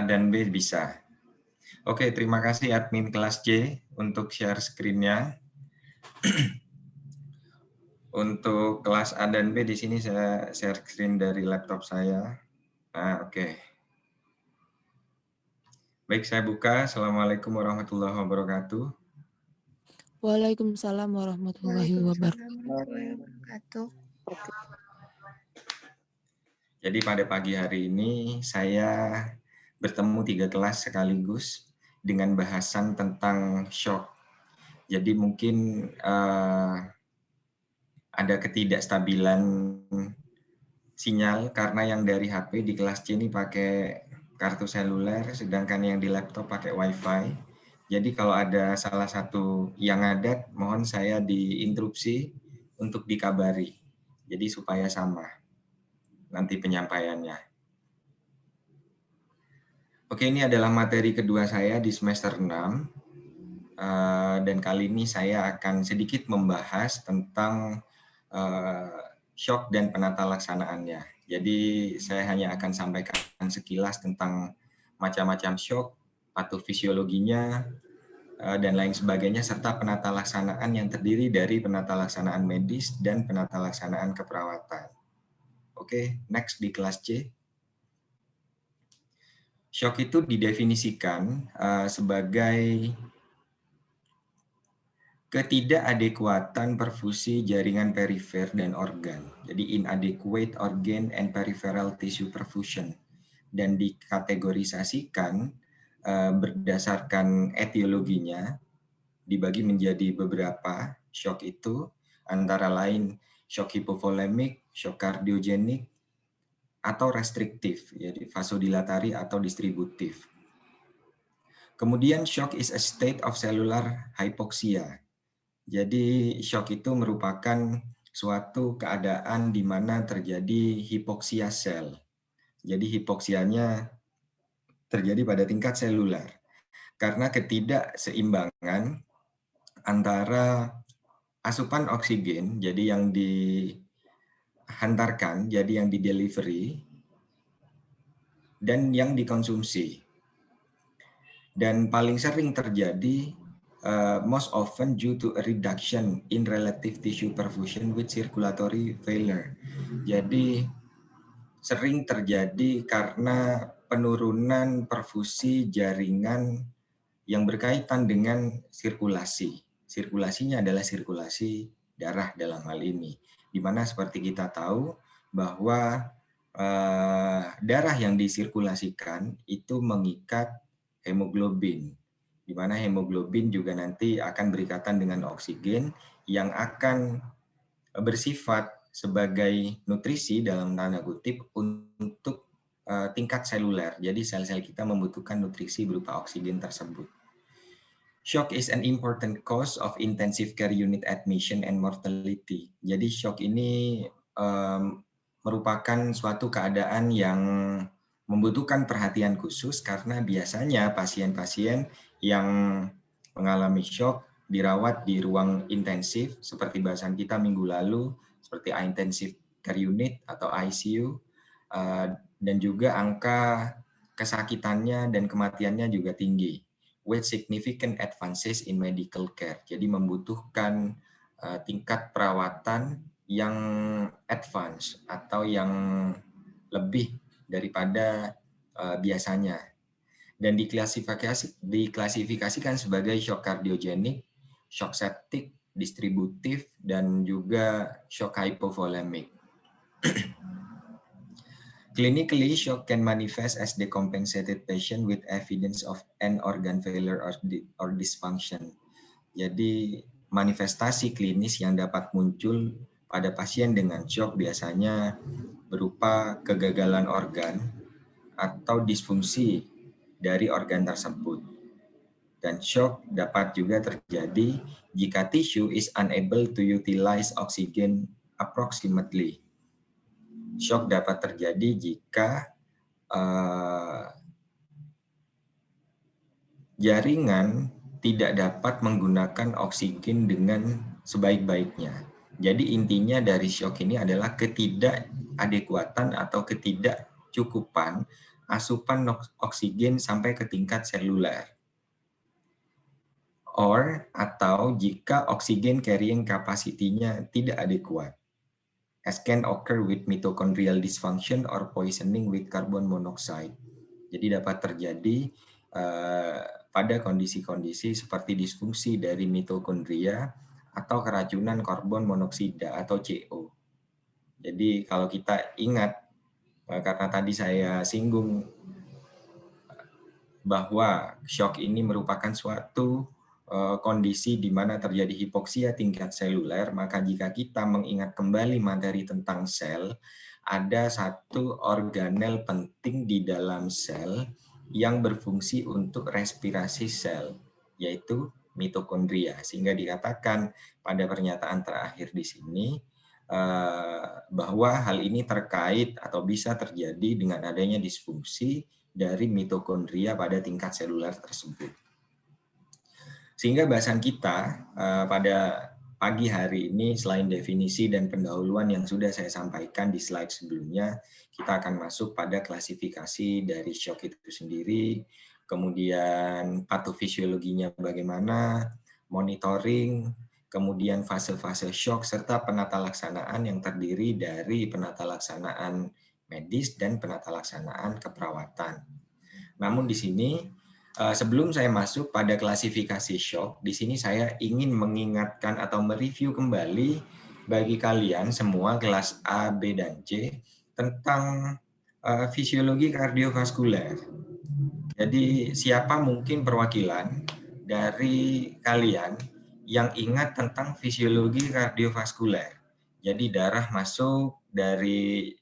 dan B bisa. Oke, terima kasih admin kelas C untuk share screen-nya. Untuk kelas A dan B di sini saya share screen dari laptop saya. Nah, oke. Baik, saya buka. Assalamualaikum warahmatullahi wabarakatuh. Waalaikumsalam warahmatullahi wabarakatuh. Jadi pada pagi hari ini saya bertemu 3 kelas sekaligus dengan bahasan tentang shock. Jadi mungkin ada ketidakstabilan sinyal karena yang dari HP di kelas C ini pakai kartu seluler, sedangkan yang di laptop pakai WiFi. Jadi kalau ada salah satu yang ngadat, mohon saya diinterupsi untuk dikabari. Jadi supaya sama nanti penyampaiannya. Oke, ini adalah materi kedua saya di semester 6. Dan kali ini saya akan sedikit membahas tentang shock dan penata laksanaannya. Jadi saya hanya akan sampaikan sekilas tentang macam-macam shock, patofisiologinya, dan lain sebagainya, serta penata laksanaan yang terdiri dari penata laksanaan medis dan penata laksanaan keperawatan. Oke, next di kelas C. Shock itu didefinisikan sebagai ketidakadekuatan perfusi jaringan perifer dan organ. Jadi inadequate organ and peripheral tissue perfusion. Dan dikategorisasikan berdasarkan etiologinya, dibagi menjadi beberapa shock itu, antara lain shock hipovolemik, shock kardiogenik, atau restriktif, jadi vasodilatari atau distributif. Kemudian shock is a state of cellular hypoxia. Jadi shock itu merupakan suatu keadaan di mana terjadi hipoksia sel. Jadi hipoksianya terjadi pada tingkat seluler karena ketidakseimbangan antara asupan oksigen, jadi yang dihantarkan, jadi yang didelivery, dan yang dikonsumsi. Dan paling sering terjadi most often due to a reduction in relative tissue perfusion with circulatory failure. Jadi sering terjadi karena penurunan perfusi jaringan yang berkaitan dengan sirkulasi. Sirkulasinya adalah sirkulasi darah dalam hal ini, di mana seperti kita tahu bahwa darah yang disirkulasikan itu mengikat hemoglobin, di mana hemoglobin juga nanti akan berikatan dengan oksigen yang akan bersifat sebagai nutrisi dalam tanda kutip untuk tingkat seluler. Jadi sel-sel kita membutuhkan nutrisi berupa oksigen tersebut. Shock is an important cause of intensive care unit admission and mortality. Jadi shock ini merupakan suatu keadaan yang membutuhkan perhatian khusus karena biasanya pasien-pasien yang mengalami shock dirawat di ruang intensif seperti bahasan kita minggu lalu, seperti intensive care unit atau ICU, dan juga angka kesakitannya dan kematiannya juga tinggi, with significant advances in medical care. Jadi membutuhkan tingkat perawatan yang advance atau yang lebih daripada biasanya. Dan diklasifikasikan sebagai shock kardiogenik, shock septic, distributif, dan juga shock hypovolemic. Clinically, shock can manifest as decompensated patient with evidence of an organ failure or dysfunction. Jadi manifestasi klinis yang dapat muncul pada pasien dengan shock biasanya berupa kegagalan organ atau disfungsi dari organ tersebut. Dan shock dapat juga terjadi jika tissue is unable to utilize oxygen approximately. Shock dapat terjadi jika jaringan tidak dapat menggunakan oksigen dengan sebaik-baiknya. Jadi intinya dari shock ini adalah ketidakadekuatan atau ketidakcukupan asupan oksigen sampai ke tingkat seluler. Atau jika oksigen carrying capacity-nya tidak adekuat, as can occur with mitochondrial dysfunction or poisoning with carbon monoxide. Jadi dapat terjadi pada kondisi-kondisi seperti disfungsi dari mitokondria atau keracunan karbon monoksida atau CO. Jadi kalau kita ingat, karena tadi saya singgung bahwa shock ini merupakan suatu kondisi di mana terjadi hipoksia tingkat seluler, maka jika kita mengingat kembali materi tentang sel, ada satu organel penting di dalam sel yang berfungsi untuk respirasi sel, yaitu mitokondria. Sehingga dikatakan pada pernyataan terakhir di sini bahwa hal ini terkait atau bisa terjadi dengan adanya disfungsi dari mitokondria pada tingkat seluler tersebut. Sehingga bahasan kita pada pagi hari ini, selain definisi dan pendahuluan yang sudah saya sampaikan di slide sebelumnya, kita akan masuk pada klasifikasi dari shock itu sendiri, kemudian patofisiologinya bagaimana, monitoring, kemudian fase-fase shock, serta penata laksanaan yang terdiri dari penata laksanaan medis dan penata laksanaan keperawatan. Namun di sini, sebelum saya masuk pada klasifikasi shock, di sini saya ingin mengingatkan atau mereview kembali bagi kalian semua kelas A, B, dan C tentang fisiologi kardiovaskuler. Jadi siapa mungkin perwakilan dari kalian yang ingat tentang fisiologi kardiovaskuler? Jadi darah masuk dari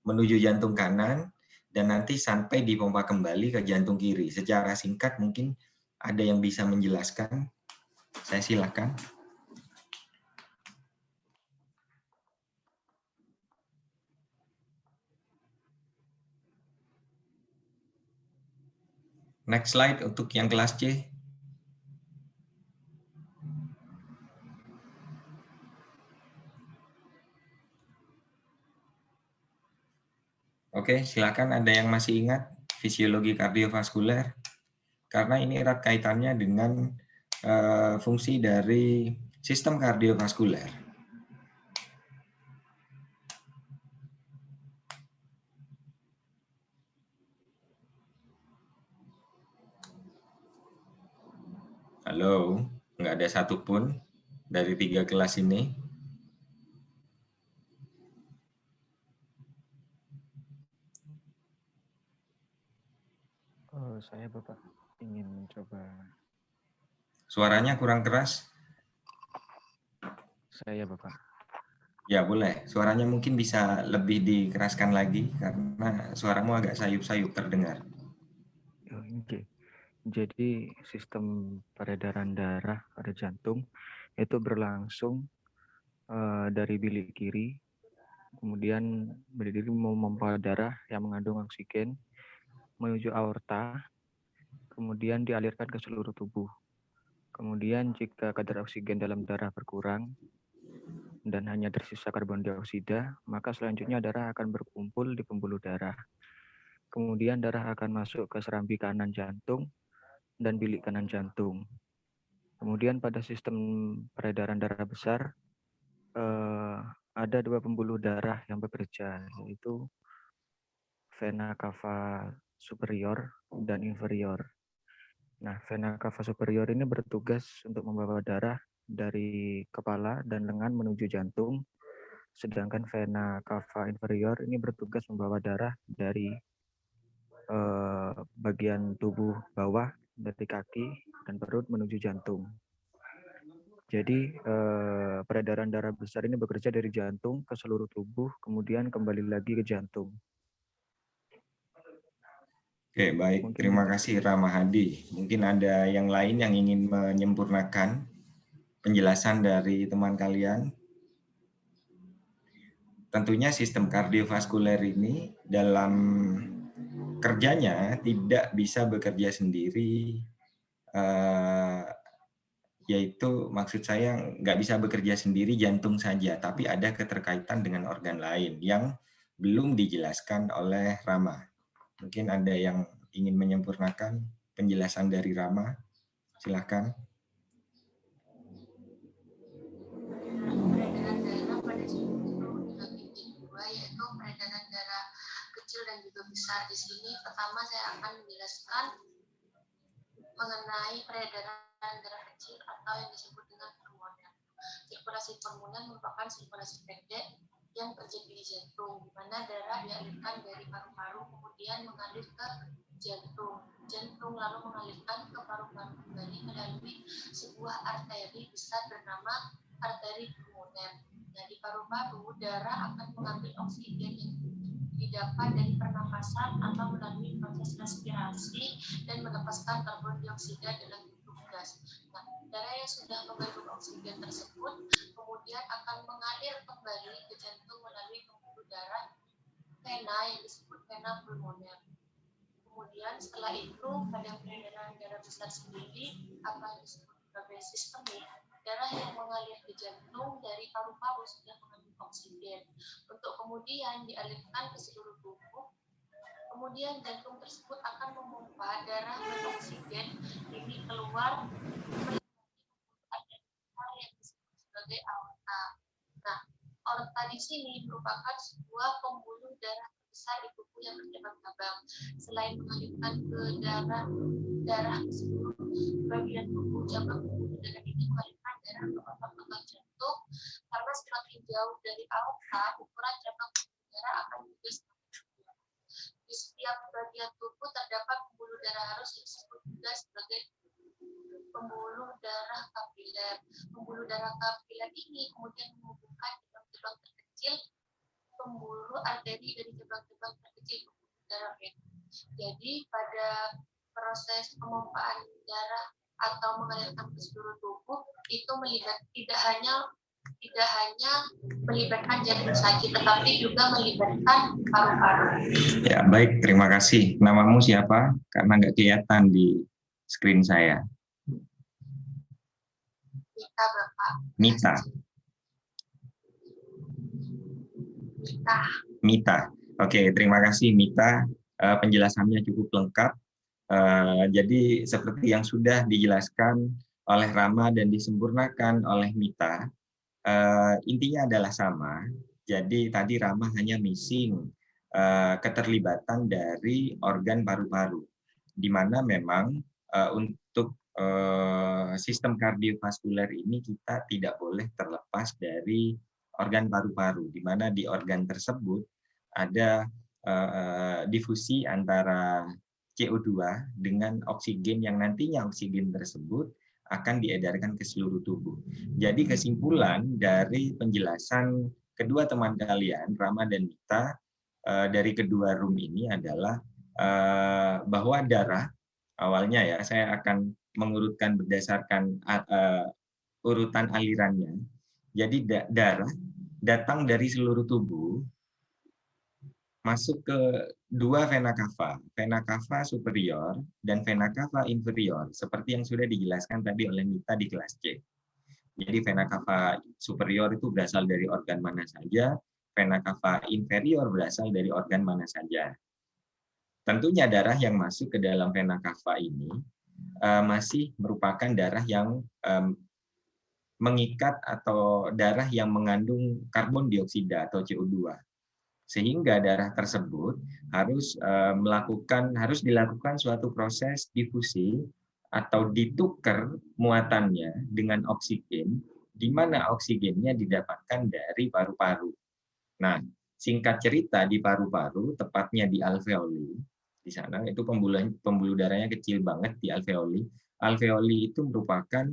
menuju jantung kanan, dan nanti sampai dipompa kembali ke jantung kiri. Secara singkat mungkin ada yang bisa menjelaskan? Saya silakan. Next slide untuk yang kelas C. Oke, silakan ada yang masih ingat fisiologi kardiovaskuler? Karena ini erat kaitannya dengan fungsi dari sistem kardiovaskuler. Halo, nggak ada satupun dari 3 kelas ini. Saya Bapak ingin mencoba. Suaranya kurang keras. Saya Bapak. Ya boleh, suaranya mungkin bisa lebih dikeraskan lagi karena suaramu agak sayup-sayup terdengar. Oke. Jadi sistem peredaran darah pada jantung itu berlangsung dari bilik kiri, kemudian bilik kiri memompa darah yang mengandung oksigen menuju aorta, kemudian dialirkan ke seluruh tubuh. Kemudian jika kadar oksigen dalam darah berkurang dan hanya tersisa karbon dioksida, maka selanjutnya darah akan berkumpul di pembuluh darah. Kemudian darah akan masuk ke serambi kanan jantung dan bilik kanan jantung. Kemudian pada sistem peredaran darah besar, ada 2 pembuluh darah yang bekerja, yaitu vena cava superior dan inferior. Nah, vena cava superior ini bertugas untuk membawa darah dari kepala dan lengan menuju jantung, sedangkan vena cava inferior ini bertugas membawa darah dari bagian tubuh bawah, dari kaki dan perut menuju jantung. Jadi peredaran darah besar ini bekerja dari jantung ke seluruh tubuh, kemudian kembali lagi ke jantung. Oke, baik. Terima kasih Ramahadi. Mungkin ada yang lain yang ingin menyempurnakan penjelasan dari teman kalian. Tentunya sistem kardiovaskuler ini dalam kerjanya tidak bisa bekerja sendiri, yaitu maksud saya nggak bisa bekerja sendiri jantung saja, tapi ada keterkaitan dengan organ lain yang belum dijelaskan oleh Rama. Mungkin ada yang ingin menyempurnakan penjelasan dari Rama, silahkan. Peredaran darah pada seluruh dibagi menjadi dua, yaitu peredaran darah kecil dan juga besar. Di sini pertama saya akan menjelaskan mengenai peredaran darah kecil atau yang disebut dengan pulmoner. Sirkulasi pulmoner merupakan sirkulasi pendek yang terjadi di jantung, di mana darah dialirkan dari paru-paru kemudian mengalir ke jantung. Jantung lalu mengalirkan ke paru-paru kembali melalui sebuah arteri besar bernama arteri pulmoner. Nah, di paru-paru darah akan mengambil oksigen yang didapat dari pernapasan atau melalui proses respirasi dan melepaskan karbon dioksida dalam bentuk gas. Nah, darah yang sudah mengandung oksigen tersebut kemudian akan mengalir kembali ke jantung melalui pembuluh darah vena yang disebut vena pulmoner. Kemudian setelah itu pada peredaran darah besar sendiri apa yang disebut sebagai sistemik, darah yang mengalir ke jantung dari paru-paru sudah mengandung oksigen untuk kemudian dialirkan ke seluruh tubuh. Kemudian jantung tersebut akan memompa darah dan oksigen ini keluar yang disebut sebagai aorta. Nah, aorta di sini merupakan sebuah pembuluh darah besar di tubuh yang bercabang-cabang. Selain mengalirkan ke darah ke seluruh bagian tubuh, cabang pembuluh darah ini mengalirkan darah ke otot-otot jantung. Karena semakin jauh dari aorta, ukuran cabang pembuluh darah akan juga semakin kecil. Di setiap bagian tubuh terdapat pembuluh darah halus yang disebut juga sebagai pembuluh darah kapiler. Pembuluh darah kapiler ini kemudian menghubungkan cabang-cabang terkecil pembuluh arteri dari cabang-cabang terkecil pembuluh darah vena. Jadi pada proses pemompaan darah atau mengalirkan ke seluruh tubuh itu tidak hanya melibatkan jantung saja, tetapi juga melibatkan paru-paru. Ya, baik, terima kasih. Namamu siapa? Karena nggak kelihatan di screen saya. Mita, Bapak. Mita. Mita. Oke, terima kasih Mita. Penjelasannya cukup lengkap. Jadi seperti yang sudah dijelaskan oleh Rama dan disempurnakan oleh Mita, intinya adalah sama. Jadi tadi Rama hanya missing keterlibatan dari organ paru-paru, di mana memang untuk sistem kardiovaskuler ini kita tidak boleh terlepas dari organ paru-paru, di mana di organ tersebut ada difusi antara CO2 dengan oksigen yang nantinya oksigen tersebut akan diedarkan ke seluruh tubuh. Jadi kesimpulan dari penjelasan kedua teman kalian, Rama dan Mita, dari kedua room ini adalah bahwa darah, awalnya ya, saya akan mengurutkan berdasarkan urutan alirannya. Jadi darah datang dari seluruh tubuh, masuk ke dua vena cava superior dan vena cava inferior, seperti yang sudah dijelaskan tadi oleh Mita di kelas C. Jadi vena cava superior itu berasal dari organ mana saja, vena cava inferior berasal dari organ mana saja. Tentunya darah yang masuk ke dalam vena cava ini masih merupakan darah yang mengikat atau darah yang mengandung karbon dioksida atau CO2. Sehingga darah tersebut harus dilakukan suatu proses difusi atau ditukar muatannya dengan oksigen, di mana oksigennya didapatkan dari paru-paru. Nah, singkat cerita di paru-paru, tepatnya di alveoli, di sana itu pembuluh darahnya kecil banget di alveoli. Alveoli itu merupakan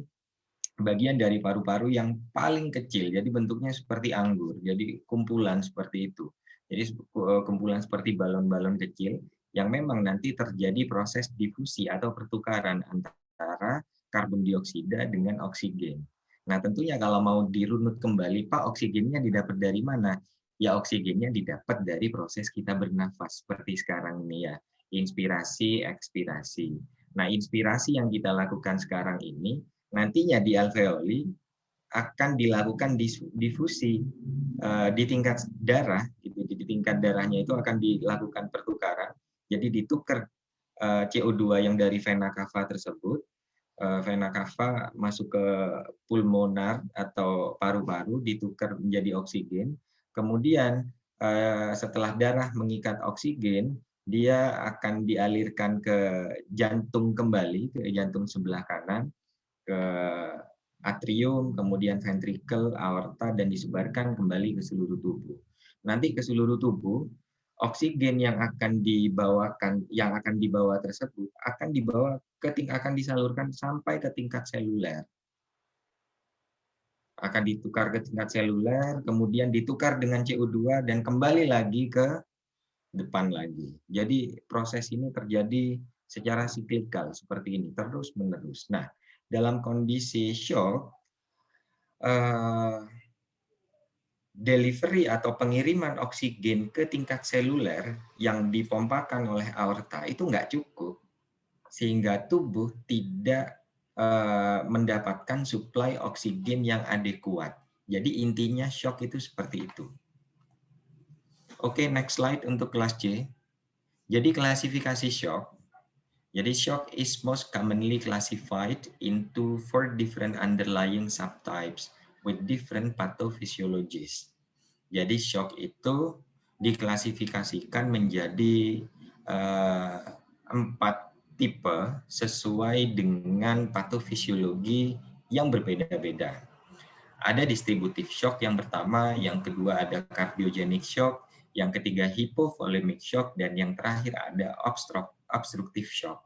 bagian dari paru-paru yang paling kecil, jadi bentuknya seperti anggur, jadi kumpulan seperti itu. Jadi kumpulan seperti balon-balon kecil yang memang nanti terjadi proses difusi atau pertukaran antara karbon dioksida dengan oksigen. Nah, tentunya kalau mau dirunut kembali, Pak, oksigennya didapat dari mana? Ya, oksigennya didapat dari proses kita bernafas seperti sekarang ini ya, inspirasi, ekspirasi. Nah, inspirasi yang kita lakukan sekarang ini nantinya di alveoli akan dilakukan difusi di tingkat darah, gitu. Di tingkat darahnya itu akan dilakukan pertukaran Jadi ditukar CO2 yang dari vena cava tersebut, vena cava masuk ke pulmonar atau paru-paru, ditukar menjadi oksigen. Kemudian setelah darah mengikat oksigen, dia akan dialirkan ke jantung kembali, ke jantung sebelah kanan, ke atrium, kemudian ventricle, aorta, dan disebarkan kembali ke seluruh tubuh. Nanti ke seluruh tubuh, oksigen yang akan dibawa tersebut akan disalurkan sampai ke tingkat seluler. Akan ditukar ke tingkat seluler, kemudian ditukar dengan CO2 dan kembali lagi ke depan lagi. Jadi proses ini terjadi secara siklikal seperti ini, terus-menerus. Nah, dalam kondisi shock, delivery atau pengiriman oksigen ke tingkat seluler yang dipompakan oleh aorta itu nggak cukup, sehingga tubuh tidak mendapatkan suplai oksigen yang adekuat. Jadi intinya shock itu seperti itu. Oke, next slide untuk kelas C. Jadi klasifikasi shock. Jadi shock is most commonly classified into 4 different underlying subtypes with different pathophysiologies. Jadi shock itu diklasifikasikan menjadi 4 tipe sesuai dengan patofisiologi yang berbeda-beda. Ada distributive shock yang pertama, yang kedua ada cardiogenic shock, yang ketiga hypovolemic shock, dan yang terakhir ada obstructive shock.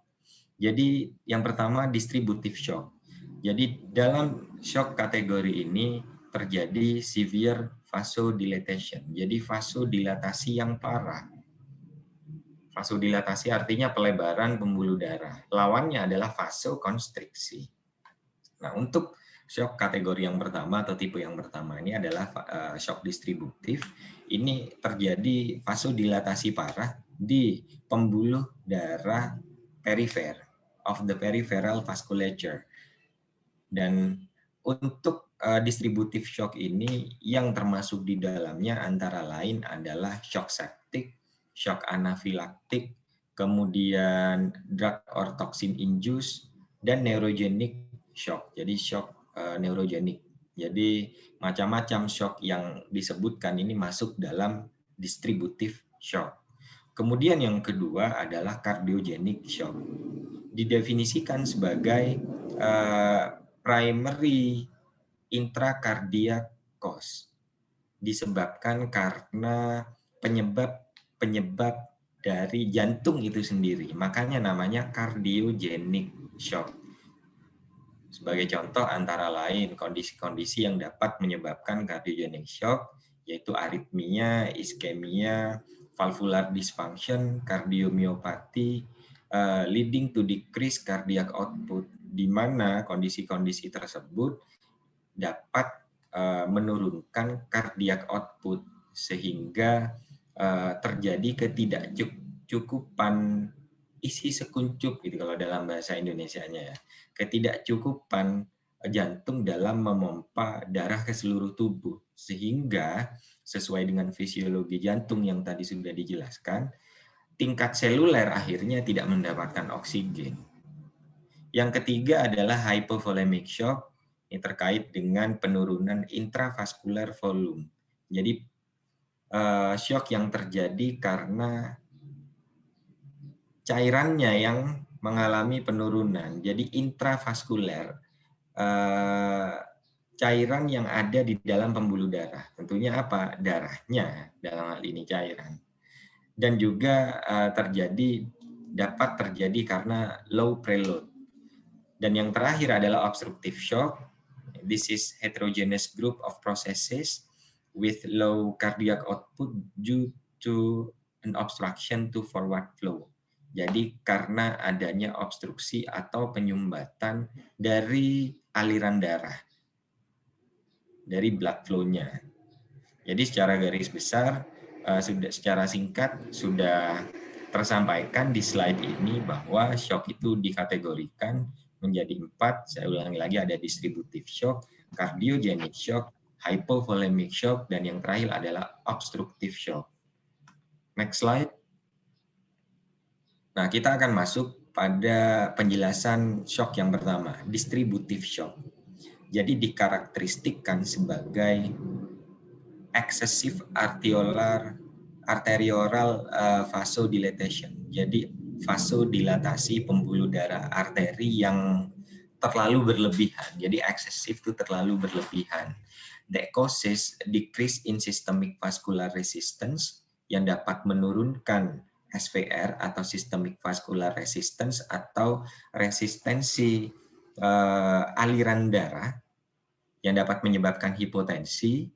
Jadi yang pertama distributive shock. Jadi dalam shock kategori ini terjadi severe vasodilatation. Jadi vasodilatasi yang parah. Vasodilatasi artinya pelebaran pembuluh darah. Lawannya adalah vasokonstriksi. Nah, untuk shock kategori yang pertama atau tipe yang pertama ini adalah shock distributif. Ini terjadi vasodilatasi parah di pembuluh darah perifer of the peripheral vasculature. Dan untuk distributive shock ini yang termasuk di dalamnya antara lain adalah shock septic, shock anafilaktik, kemudian drug or toxin induced, dan neurogenic shock. Jadi shock neurogenik. Jadi macam-macam shock yang disebutkan ini masuk dalam distributive shock. Kemudian yang kedua adalah cardiogenic shock. Didefinisikan sebagai primary intracardiac cause, disebabkan karena penyebab dari jantung itu sendiri. Makanya namanya cardiogenic shock. Sebagai contoh antara lain kondisi-kondisi yang dapat menyebabkan cardiogenic shock yaitu aritmia, iskemia, valvular dysfunction, kardiomyopati, leading to decreased cardiac output, di mana kondisi-kondisi tersebut dapat menurunkan cardiac output sehingga terjadi ketidakcukupan isi sekuncup gitu kalau dalam bahasa Indonesianya ya, ketidakcukupan jantung dalam memompa darah ke seluruh tubuh sehingga sesuai dengan fisiologi jantung yang tadi sudah dijelaskan, tingkat seluler akhirnya tidak mendapatkan oksigen. Yang ketiga adalah hypovolemic shock, ini terkait dengan penurunan intravascular volume. Jadi shock yang terjadi karena cairannya yang mengalami penurunan. Jadi intravaskuler, cairan yang ada di dalam pembuluh darah. Tentunya apa? Darahnya dalam hal ini cairan. Dan juga dapat terjadi karena low preload. Dan yang terakhir adalah obstructive shock. This is heterogeneous group of processes with low cardiac output due to an obstruction to forward flow. Jadi karena adanya obstruksi atau penyumbatan dari aliran darah, dari blood flow-nya. Jadi secara garis besar, secara singkat sudah tersampaikan di slide ini bahwa shock itu dikategorikan menjadi 4. Saya ulangi lagi, ada distributive shock, cardiogenic shock, hypovolemic shock, dan yang terakhir adalah obstructive shock. Next slide. Nah, kita akan masuk pada penjelasan shock yang pertama, distributive shock. Jadi dikarakteristikkan sebagai excessive arterioral vasodilatation. Jadi vasodilatasi pembuluh darah arteri yang terlalu berlebihan. Jadi excessive itu terlalu berlebihan. That causes decrease in systemic vascular resistance yang dapat menurunkan SVR atau systemic vascular resistance atau resistensi aliran darah yang dapat menyebabkan hipotensi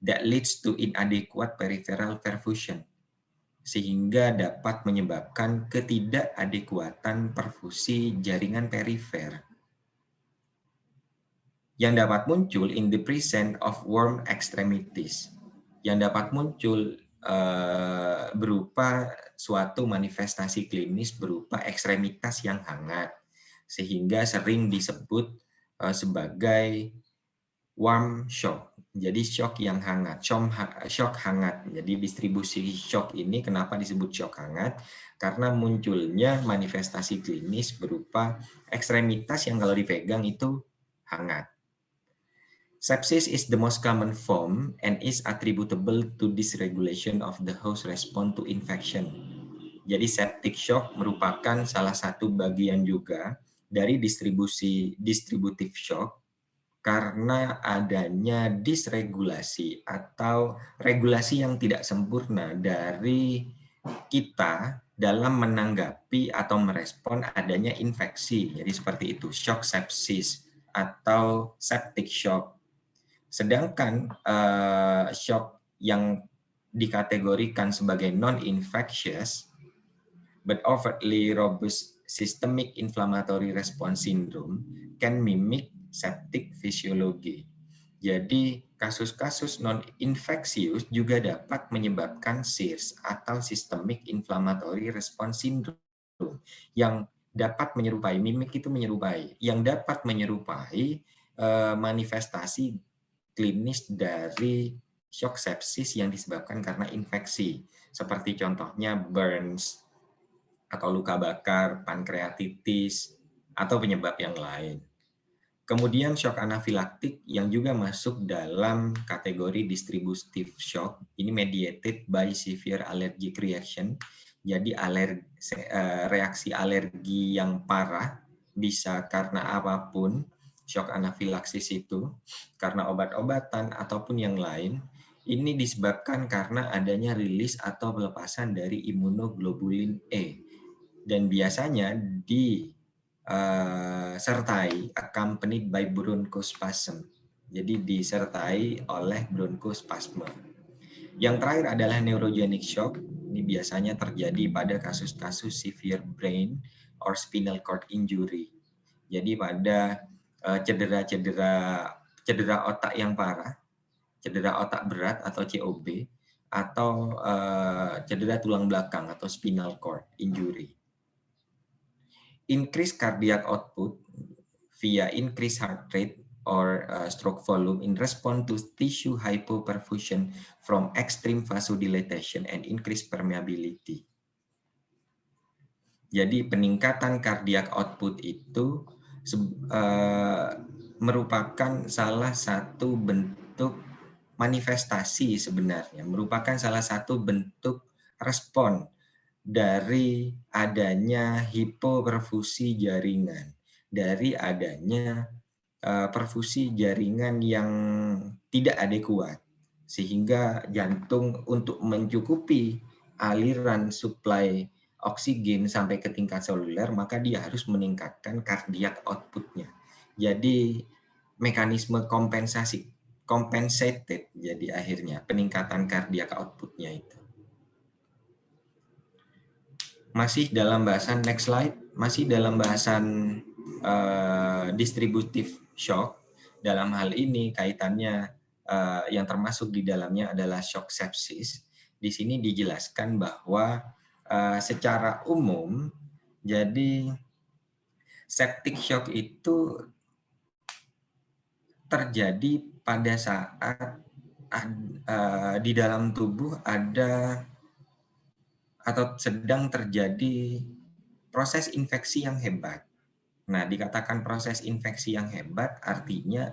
that leads to inadequate peripheral perfusion sehingga dapat menyebabkan ketidakadekuatan perfusi jaringan perifer yang dapat muncul in the presence of warm extremities, yang dapat muncul berupa suatu manifestasi klinis berupa ekstremitas yang hangat, sehingga sering disebut sebagai warm shock. Jadi shock yang hangat, shock hangat. Jadi distribusi shock ini kenapa disebut shock hangat? Karena munculnya manifestasi klinis berupa ekstremitas yang kalau dipegang itu hangat. Sepsis is the most common form and is attributable to dysregulation of the host response to infection. Jadi septic shock merupakan salah satu bagian juga dari distributive shock karena adanya disregulasi atau regulasi yang tidak sempurna dari kita dalam menanggapi atau merespon adanya infeksi. Jadi seperti itu, shock sepsis atau septic shock. Sedangkan shock yang dikategorikan sebagai non-infectious but overtly robust systemic inflammatory response syndrome can mimic septic physiology. Jadi kasus-kasus non-infeksius juga dapat menyebabkan SIRS atau systemic inflammatory response syndrome yang dapat menyerupai, mimik itu menyerupai, yang dapat menyerupai manifestasi klinis dari shock sepsis yang disebabkan karena infeksi, seperti contohnya burns, atau luka bakar, pankreatitis, atau penyebab yang lain. Kemudian shock anafilaktik yang juga masuk dalam kategori distributive shock, ini mediated by severe allergic reaction, jadi reaksi alergi yang parah, bisa karena apapun, shock anafilaksis itu, karena obat-obatan ataupun yang lain, ini disebabkan karena adanya rilis atau pelepasan dari imunoglobulin E. Dan biasanya disertai accompanied by bronchospasm. Jadi disertai oleh bronchospasme. Yang terakhir adalah neurogenic shock. Ini biasanya terjadi pada kasus-kasus severe brain or spinal cord injury. Jadi pada cedera otak yang parah, cedera otak berat atau COB, atau cedera tulang belakang atau spinal cord injury. Increase cardiac output via increased heart rate or stroke volume in response to tissue hypoperfusion from extreme vasodilatation and increased permeability. Jadi peningkatan cardiac output itu merupakan salah satu bentuk manifestasi sebenarnya, merupakan salah satu bentuk respon dari adanya hipoperfusi jaringan, dari adanya perfusi jaringan yang tidak adekuat, sehingga jantung untuk mencukupi aliran suplai oksigen sampai ke tingkat seluler, maka dia harus meningkatkan cardiac output-nya. Jadi mekanisme kompensasi, compensated, jadi akhirnya peningkatan cardiac output-nya itu. Masih dalam bahasan, next slide, masih dalam bahasan distributive shock. Dalam hal ini kaitannya yang termasuk di dalamnya adalah shock sepsis. Di sini dijelaskan bahwa secara umum, jadi septic shock itu terjadi pada saat di dalam tubuh ada atau sedang terjadi proses infeksi yang hebat. Nah, dikatakan proses infeksi yang hebat artinya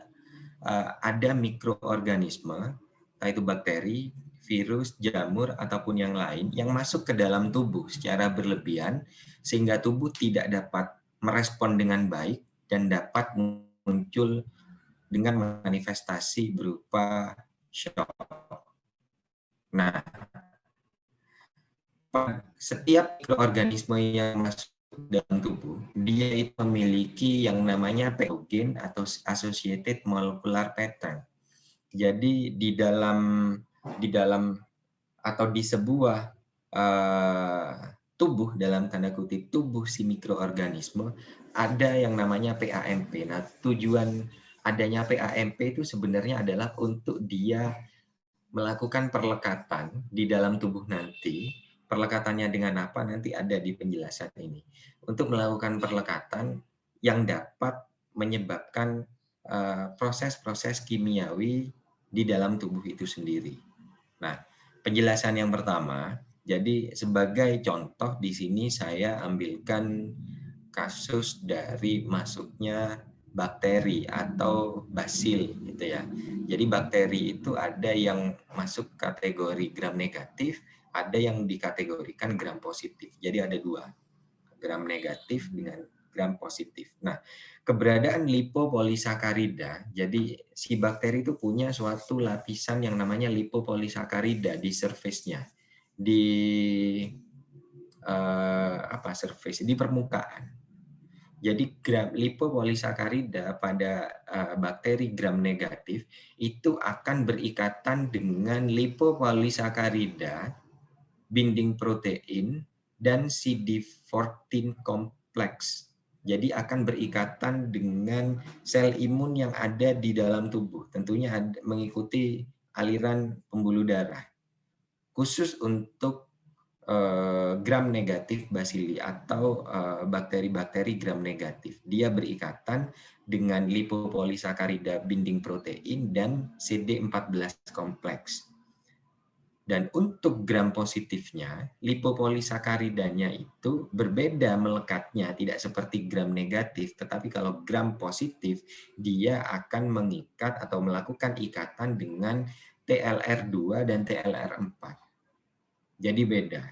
ada mikroorganisme, entah itu bakteri, virus, jamur, ataupun yang lain yang masuk ke dalam tubuh secara berlebihan sehingga tubuh tidak dapat merespon dengan baik dan dapat muncul dengan manifestasi berupa shock. Nah, setiap mikroorganisme yang masuk dalam tubuh, dia itu memiliki yang namanya patogen atau associated molecular pattern. Jadi di dalam atau di sebuah tubuh, dalam tanda kutip tubuh si mikroorganisme, ada yang namanya PAMP. Nah, tujuan adanya PAMP itu sebenarnya adalah untuk dia melakukan perlekatan di dalam tubuh nanti. Perlekatannya dengan apa nanti ada di penjelasan ini. Untuk melakukan perlekatan yang dapat menyebabkan proses-proses kimiawi di dalam tubuh itu sendiri. Nah, penjelasan yang pertama, jadi sebagai contoh di sini saya ambilkan kasus dari masuknya bakteri atau basil gitu ya. Jadi bakteri itu ada yang masuk kategori gram negatif, ada yang dikategorikan gram positif. Jadi ada dua, gram negatif dengan gram positif. Nah, keberadaan lipopolisakarida, jadi si bakteri itu punya suatu lapisan yang namanya lipopolisakarida di surface-nya, di surface, di permukaan. Jadi lipopolisakarida pada bakteri gram negatif itu akan berikatan dengan lipopolisakarida binding protein dan CD14 kompleks. Jadi akan berikatan dengan sel imun yang ada di dalam tubuh. Tentunya mengikuti aliran pembuluh darah. Khusus untuk gram negatif bacilli atau bakteri-bakteri gram negatif. Dia berikatan dengan lipopolisakarida binding protein dan CD14 kompleks. Dan untuk gram positifnya, lipopolisakaridanya itu berbeda melekatnya, tidak seperti gram negatif, tetapi kalau gram positif, dia akan mengikat atau melakukan ikatan dengan TLR2 dan TLR4. Jadi beda.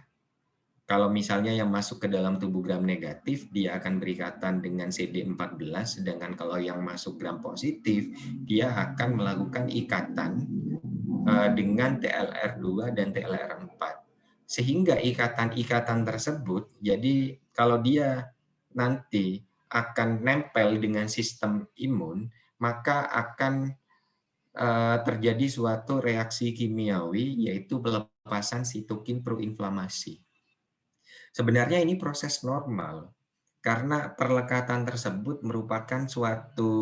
Kalau misalnya yang masuk ke dalam tubuh gram negatif, dia akan berikatan dengan CD14, sedangkan kalau yang masuk gram positif, dia akan melakukan ikatan dengan TLR2 dan TLR4. Sehingga ikatan-ikatan tersebut, jadi kalau dia nanti akan nempel dengan sistem imun, maka akan terjadi suatu reaksi kimiawi, yaitu pelepasan sitokin proinflamasi. Sebenarnya ini proses normal, karena perlekatan tersebut merupakan suatu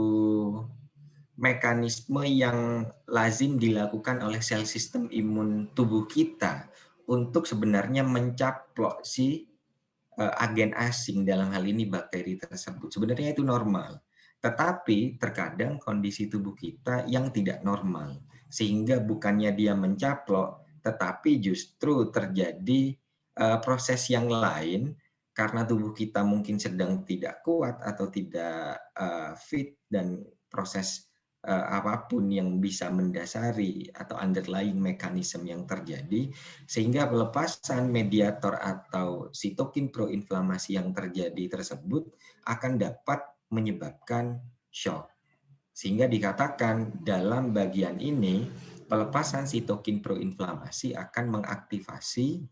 mekanisme yang lazim dilakukan oleh sel sistem imun tubuh kita untuk sebenarnya mencaplok si agen asing, dalam hal ini bakteri tersebut. Sebenarnya itu normal. Tetapi terkadang kondisi tubuh kita yang tidak normal, sehingga bukannya dia mencaplok, tetapi justru terjadi proses yang lain karena tubuh kita mungkin sedang tidak kuat atau tidak fit, dan proses apapun yang bisa mendasari atau underlying mekanisme yang terjadi, sehingga pelepasan mediator atau sitokin proinflamasi yang terjadi tersebut akan dapat menyebabkan shock. Sehingga dikatakan dalam bagian ini, pelepasan sitokin proinflamasi akan mengaktifasi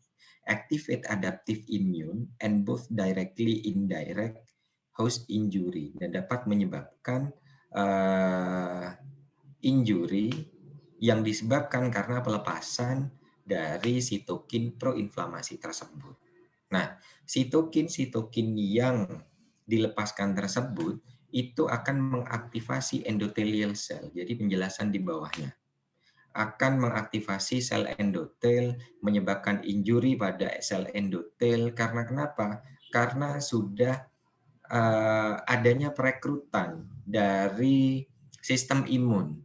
activate adaptive immune and both directly indirect host injury, dan dapat menyebabkan injury yang disebabkan karena pelepasan dari sitokin proinflamasi tersebut. Nah, sitokin-sitokin yang dilepaskan tersebut itu akan mengaktifasi endothelial cell. Jadi penjelasan di bawahnya. Akan mengaktifasi sel endotel, menyebabkan injury pada sel endotel. Karena kenapa? Karena sudah adanya perekrutan dari sistem imun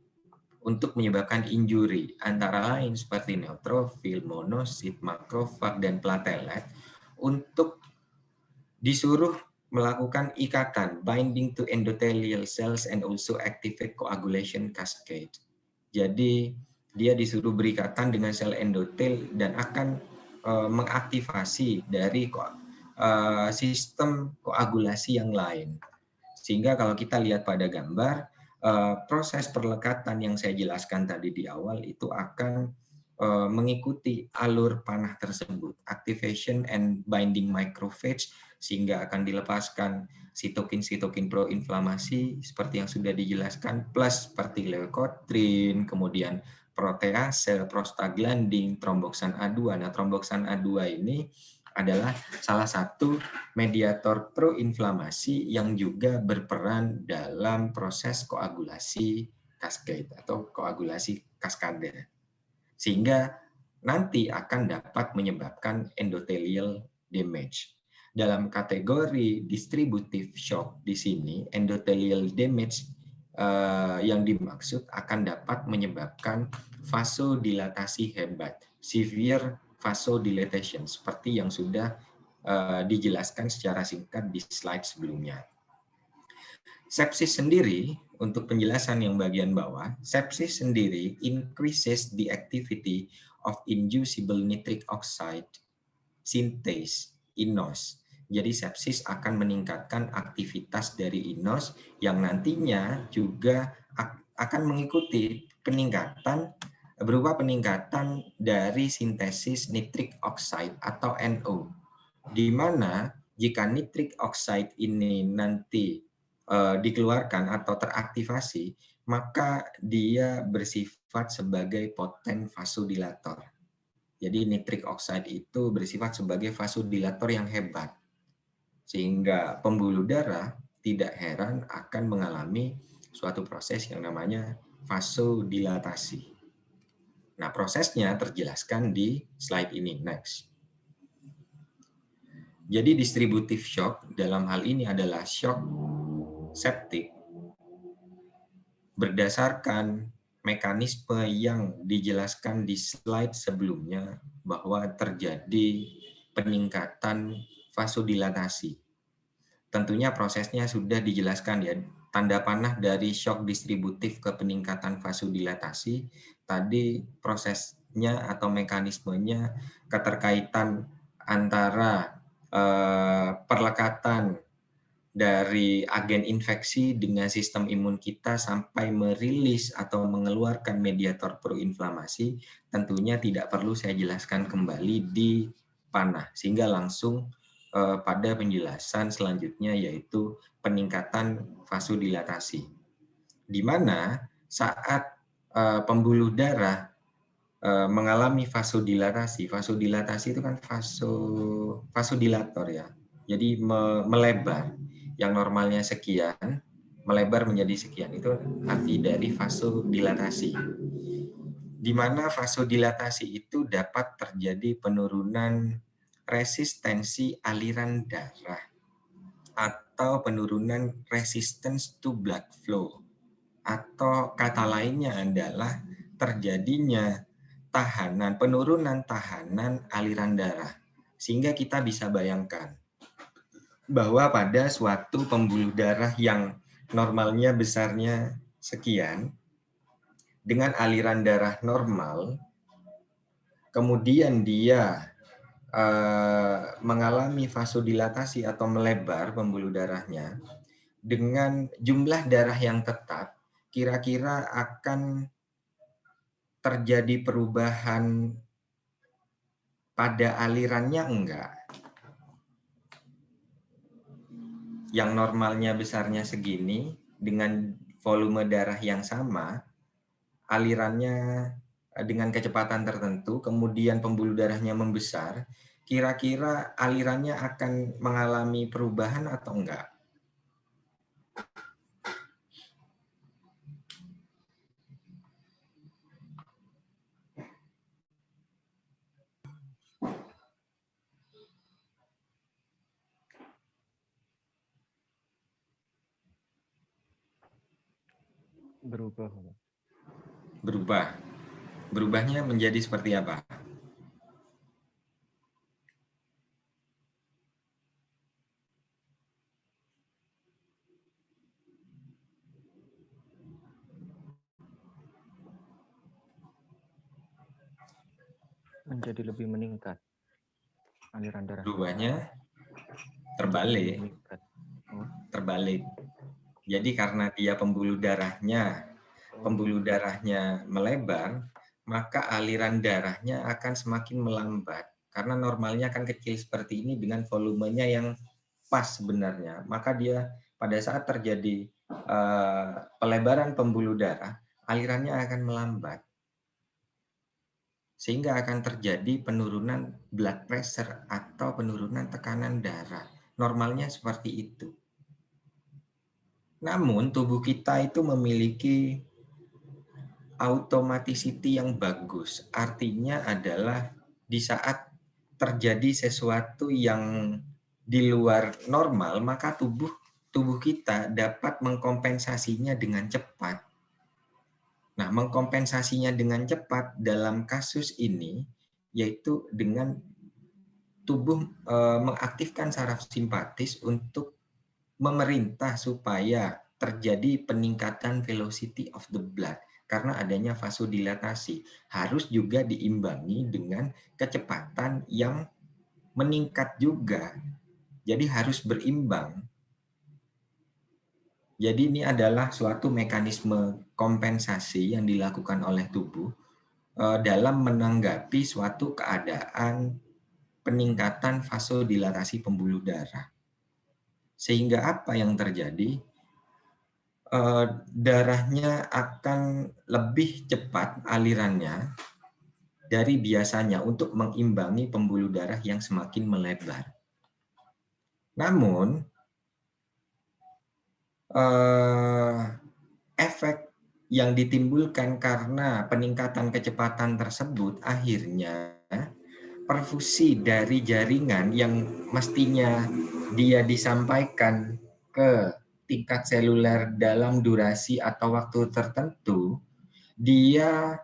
untuk menyebabkan injury, antara lain seperti neutrofil, monosit, makrofag, dan platelet, untuk disuruh melakukan ikatan, binding to endothelial cells and also activate coagulation cascade. Jadi dia disuruh berikatan dengan sel endotel dan akan mengaktifasi dari sistem koagulasi yang lain. Sehingga kalau kita lihat pada gambar, proses perlekatan yang saya jelaskan tadi di awal itu akan mengikuti alur panah tersebut, activation and binding macrophage, sehingga akan dilepaskan sitokin-sitokin proinflamasi seperti yang sudah dijelaskan, plus seperti leukotriene, kemudian protease, prostaglandin, tromboksan A2. Nah, tromboksan A2 ini adalah salah satu mediator proinflamasi yang juga berperan dalam proses koagulasi cascade atau koagulasi kaskade. Sehingga nanti akan dapat menyebabkan endothelial damage. Dalam kategori distributive shock di sini, endothelial damage yang dimaksud akan dapat menyebabkan vasodilatasi hebat, severe vasodilatation, seperti yang sudah dijelaskan secara singkat di slide sebelumnya. Sepsis sendiri, untuk penjelasan yang bagian bawah, sepsis sendiri increases the activity of inducible nitric oxide synthase, INOS. Jadi sepsis akan meningkatkan aktivitas dari INOS yang nantinya juga akan mengikuti peningkatan berupa peningkatan dari sintesis nitric oxide atau NO. Di mana jika nitric oxide ini nanti dikeluarkan atau teraktivasi, maka dia bersifat sebagai poten vasodilator. Jadi nitric oxide itu bersifat sebagai vasodilator yang hebat. Sehingga pembuluh darah tidak heran akan mengalami suatu proses yang namanya vasodilatasi. Nah, prosesnya terjelaskan di slide ini. Next. Jadi distributive shock dalam hal ini adalah shock septik berdasarkan mekanisme yang dijelaskan di slide sebelumnya bahwa terjadi peningkatan vasodilatasi. Tentunya prosesnya sudah dijelaskan ya, tanda panah dari shock distributif ke peningkatan vasodilatasi. Tadi prosesnya atau mekanismenya keterkaitan antara perlekatan dari agen infeksi dengan sistem imun kita sampai merilis atau mengeluarkan mediator proinflamasi, tentunya tidak perlu saya jelaskan kembali di panah, sehingga langsung pada penjelasan selanjutnya yaitu peningkatan vasodilatasi. Di mana saat pembuluh darah mengalami vasodilatasi itu kan vasodilator ya, jadi melebar. Yang normalnya sekian, melebar menjadi sekian. Itu arti dari vasodilatasi. Di mana vasodilatasi itu dapat terjadi penurunan resistensi aliran darah atau penurunan resistance to blood flow. Atau kata lainnya adalah terjadinya penurunan tahanan aliran darah. Sehingga kita bisa bayangkan bahwa pada suatu pembuluh darah yang normalnya besarnya sekian, dengan aliran darah normal, kemudian dia mengalami vasodilatasi atau melebar pembuluh darahnya, dengan jumlah darah yang tetap, kira-kira akan terjadi perubahan pada alirannya enggak? Yang normalnya besarnya segini, dengan volume darah yang sama, alirannya dengan kecepatan tertentu, kemudian pembuluh darahnya membesar, kira-kira alirannya akan mengalami perubahan atau enggak? Berubah. Berubahnya menjadi seperti apa? menjadi lebih meningkat aliran darah. Berubahnya Menjadi terbalik. lebih meningkat. Oh. Terbalik. Jadi karena dia pembuluh darahnya melebar, maka aliran darahnya akan semakin melambat. Karena normalnya akan kecil seperti ini dengan volumenya yang pas sebenarnya. Maka dia pada saat terjadi pelebaran pembuluh darah, alirannya akan melambat. Sehingga akan terjadi penurunan blood pressure atau penurunan tekanan darah. Normalnya seperti itu. Namun tubuh kita itu memiliki automaticity yang bagus. Artinya adalah di saat terjadi sesuatu yang di luar normal, maka tubuh kita dapat mengkompensasinya dengan cepat. Nah, mengkompensasinya dengan cepat dalam kasus ini yaitu dengan tubuh mengaktifkan saraf simpatis untuk memerintah supaya terjadi peningkatan velocity of the blood karena adanya vasodilatasi. Harus juga diimbangi dengan kecepatan yang meningkat juga. Jadi harus berimbang. Jadi ini adalah suatu mekanisme kompensasi yang dilakukan oleh tubuh dalam menanggapi suatu keadaan peningkatan vasodilatasi pembuluh darah. Sehingga apa yang terjadi? Darahnya akan lebih cepat alirannya dari biasanya untuk mengimbangi pembuluh darah yang semakin melebar. Namun, efek yang ditimbulkan karena peningkatan kecepatan tersebut akhirnya perfusi dari jaringan yang mestinya dia disampaikan ke tingkat seluler dalam durasi atau waktu tertentu, dia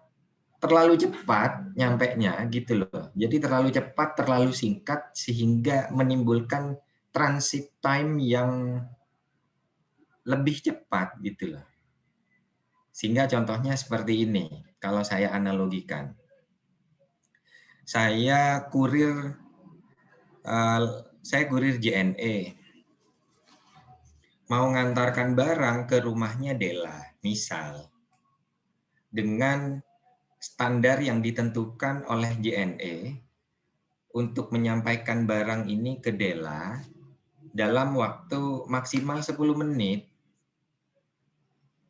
terlalu cepat nyampenya gitu loh. Jadi terlalu cepat, terlalu singkat sehingga menimbulkan transit time yang lebih cepat gitu loh. Sehingga contohnya seperti ini, kalau saya analogikan. Saya kurir JNE. Mau ngantarkan barang ke rumahnya Della, misal. Dengan standar yang ditentukan oleh JNE untuk menyampaikan barang ini ke Della dalam waktu maksimal 10 menit.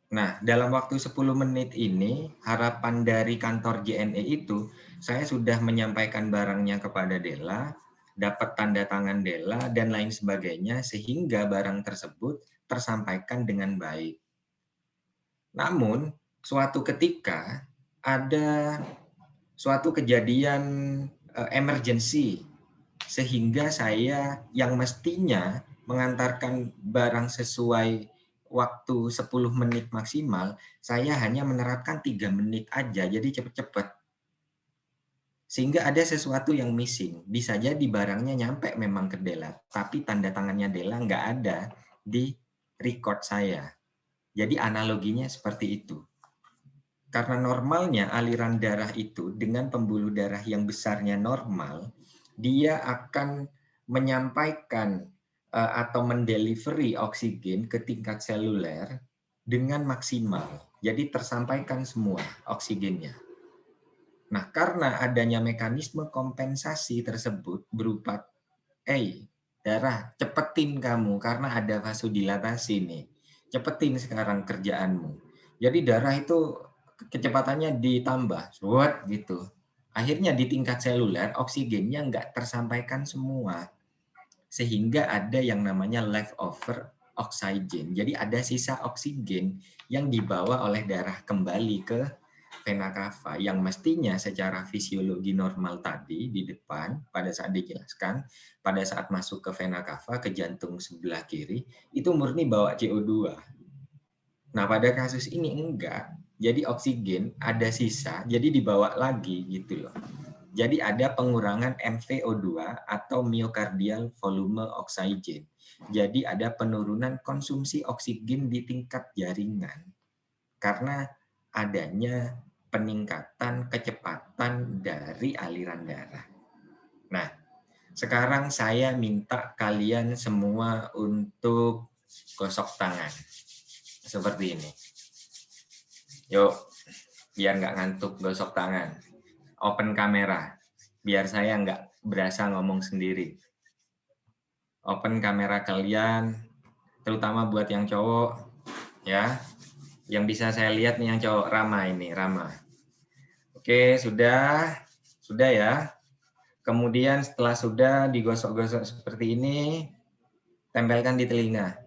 Nah, dalam waktu 10 menit ini, harapan dari kantor JNE itu, saya sudah menyampaikan barangnya kepada Della, dapat tanda tangan Della, dan lain sebagainya, sehingga barang tersebut tersampaikan dengan baik. Namun, suatu ketika ada suatu kejadian emergency, sehingga saya yang mestinya mengantarkan barang sesuai waktu 10 menit maksimal, saya hanya menerapkan 3 menit aja, jadi cepet-cepet. Sehingga ada sesuatu yang missing. Bisa jadi barangnya nyampe memang ke Della, tapi tanda tangannya Della nggak ada di record saya. Jadi analoginya seperti itu. Karena normalnya aliran darah itu dengan pembuluh darah yang besarnya normal, dia akan menyampaikan atau mendelivery oksigen ke tingkat seluler dengan maksimal. Jadi tersampaikan semua oksigennya. Nah, karena adanya mekanisme kompensasi tersebut berupa, darah, cepetin kamu karena ada vasodilatasi nih. Cepetin sekarang kerjaanmu. Jadi darah itu kecepatannya ditambah, gitu. Akhirnya di tingkat seluler oksigennya nggak tersampaikan semua. Sehingga ada yang namanya leftover oksigen. Jadi ada sisa oksigen yang dibawa oleh darah kembali ke vena cava yang mestinya secara fisiologi normal tadi di depan pada saat dijelaskan, pada saat masuk ke vena cava ke jantung sebelah kiri itu murni bawa CO2. Nah, pada kasus ini enggak. Jadi oksigen ada sisa, jadi dibawa lagi gitu loh. Jadi ada pengurangan MVO2 atau myocardial volume oxygen. Jadi ada penurunan konsumsi oksigen di tingkat jaringan. Karena adanya peningkatan kecepatan dari aliran darah. Nah, sekarang saya minta kalian semua untuk gosok tangan. Seperti ini. Yuk, biar nggak ngantuk, gosok tangan. Open kamera, biar saya nggak berasa ngomong sendiri. Open kamera kalian, terutama buat yang cowok, ya. Yang bisa saya lihat nih yang cowok, Rama ini, Rama. Oke, sudah ya. Kemudian setelah sudah digosok-gosok seperti ini, tempelkan di telinga.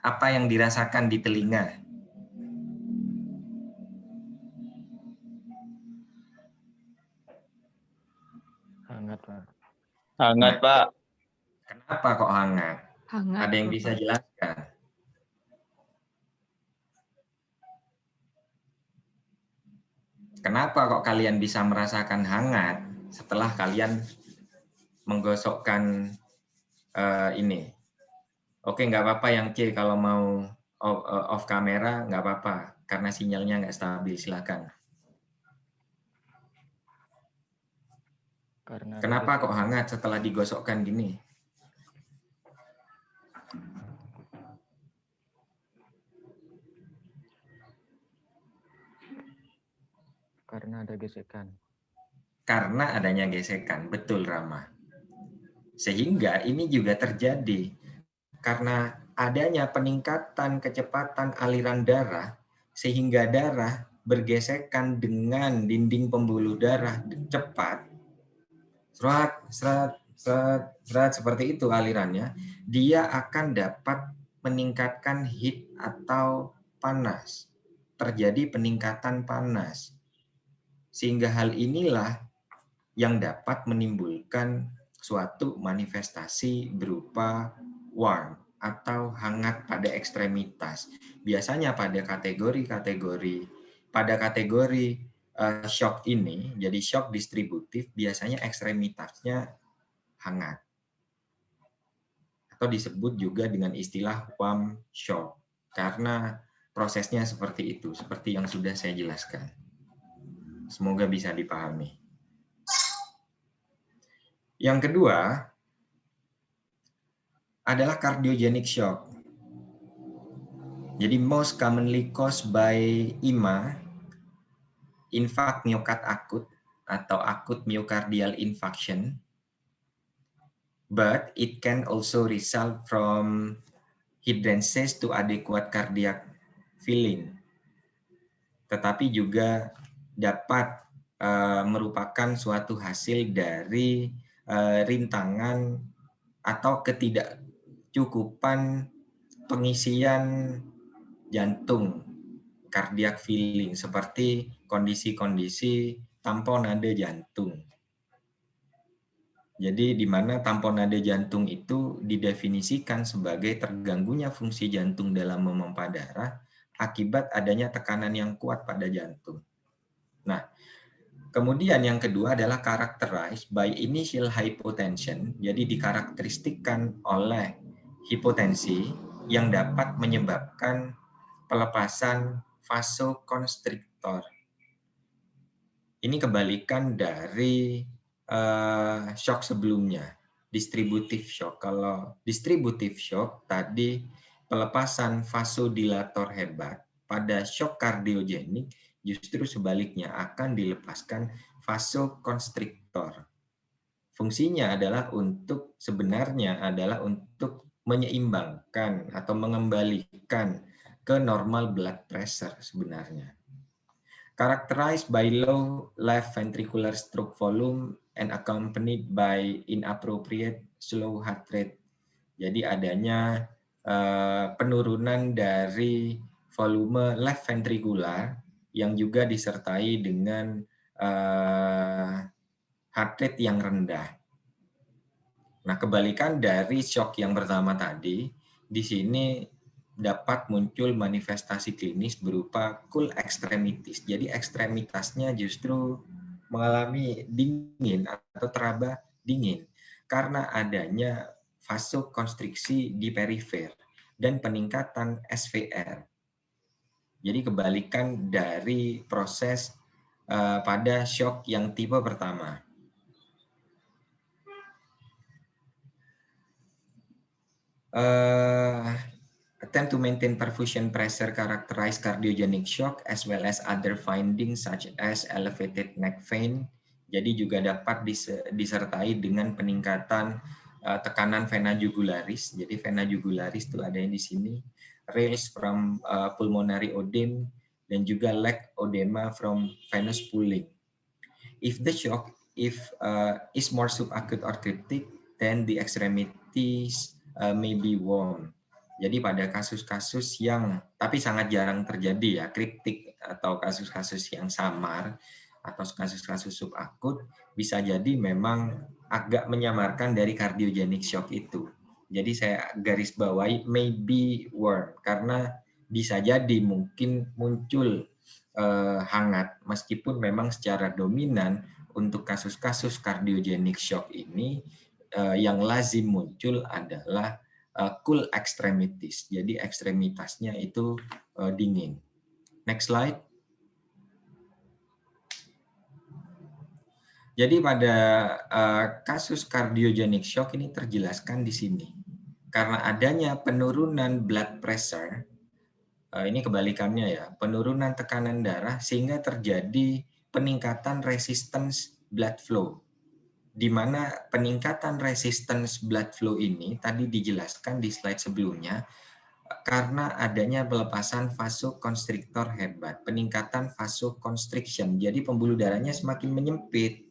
Apa yang dirasakan di telinga? Hangat, Pak. Hangat, Pak. Kenapa kok hangat? Hangat, Ada yang Bapak. bisa jelaskan? Kenapa kok kalian bisa merasakan hangat setelah kalian menggosokkan ini? Oke, nggak apa-apa yang C kalau mau off kamera, nggak apa-apa. Karena sinyalnya nggak stabil, silakan. Kenapa kok hangat setelah digosokkan gini? Karena ada gesekan. Karena adanya gesekan, betul Rama. Sehingga ini juga terjadi karena adanya peningkatan kecepatan aliran darah, sehingga darah bergesekan dengan dinding pembuluh darah cepat, serat seperti itu alirannya, dia akan dapat meningkatkan heat atau panas. Terjadi peningkatan panas. Sehingga hal inilah yang dapat menimbulkan suatu manifestasi berupa warm atau hangat pada ekstremitas. Biasanya pada kategori shock ini, jadi shock distributif, biasanya ekstremitasnya hangat. Atau disebut juga dengan istilah warm shock. Karena prosesnya seperti itu, seperti yang sudah saya jelaskan. Semoga bisa dipahami. Yang kedua adalah cardiogenic shock. Jadi most commonly caused by IMA, infarct myocard acute atau acute myocardial infarction, but it can also result from hydrangeas to adequate cardiac filling. Tetapi juga dapat merupakan suatu hasil dari rintangan atau ketidakcukupan pengisian jantung, cardiac filling, seperti kondisi-kondisi tamponade jantung. Jadi di mana tamponade jantung itu didefinisikan sebagai terganggunya fungsi jantung dalam memompa darah akibat adanya tekanan yang kuat pada jantung. Nah, kemudian yang kedua adalah characterized by initial hypotension, jadi dikarakteristikkan oleh hipotensi yang dapat menyebabkan pelepasan vasoconstrictor. Ini kebalikan dari shock sebelumnya, distributive shock. Kalau distributive shock tadi pelepasan vasodilator hebat, pada shock kardiogenik justru sebaliknya akan dilepaskan vasoconstrictor. Fungsinya adalah sebenarnya adalah untuk menyeimbangkan atau mengembalikan ke normal blood pressure sebenarnya. Characterized by low left ventricular stroke volume and accompanied by inappropriate slow heart rate. Jadi adanya penurunan dari volume left ventricular yang juga disertai dengan heart rate yang rendah. Nah, kebalikan dari shock yang pertama tadi, di sini dapat muncul manifestasi klinis berupa cool extremities. Jadi ekstremitasnya justru mengalami dingin atau teraba dingin karena adanya vasokonstriksi di perifer dan peningkatan SVR. Jadi kebalikan dari proses pada shock yang tipe pertama. Attempt to maintain perfusion pressure characterize cardiogenic shock as well as other findings such as elevated neck vein. Jadi juga dapat disertai dengan peningkatan tekanan vena jugularis. Jadi vena jugularis itu ada di sini. Rails from pulmonary odem dan juga leg edema from venous pooling. If the shock is more subacute or cryptic, then the extremities may be warm. Jadi pada kasus-kasus yang tapi sangat jarang terjadi ya, kriptik atau kasus-kasus yang samar atau kasus-kasus subakut bisa jadi memang agak menyamarkan dari cardiogenic shock itu. Jadi saya garis bawahi maybe warm karena bisa jadi mungkin muncul hangat meskipun memang secara dominan untuk kasus-kasus cardiogenic shock ini yang lazim muncul adalah cool extremities. Jadi ekstremitasnya itu dingin. Next slide. Jadi pada kasus cardiogenic shock ini terjelaskan di sini. Karena adanya penurunan blood pressure, ini kebalikannya ya, penurunan tekanan darah sehingga terjadi peningkatan resistance blood flow. Di mana peningkatan resistance blood flow ini tadi dijelaskan di slide sebelumnya karena adanya pelepasan vasoconstrictor hebat, peningkatan vasoconstriction. Jadi pembuluh darahnya semakin menyempit.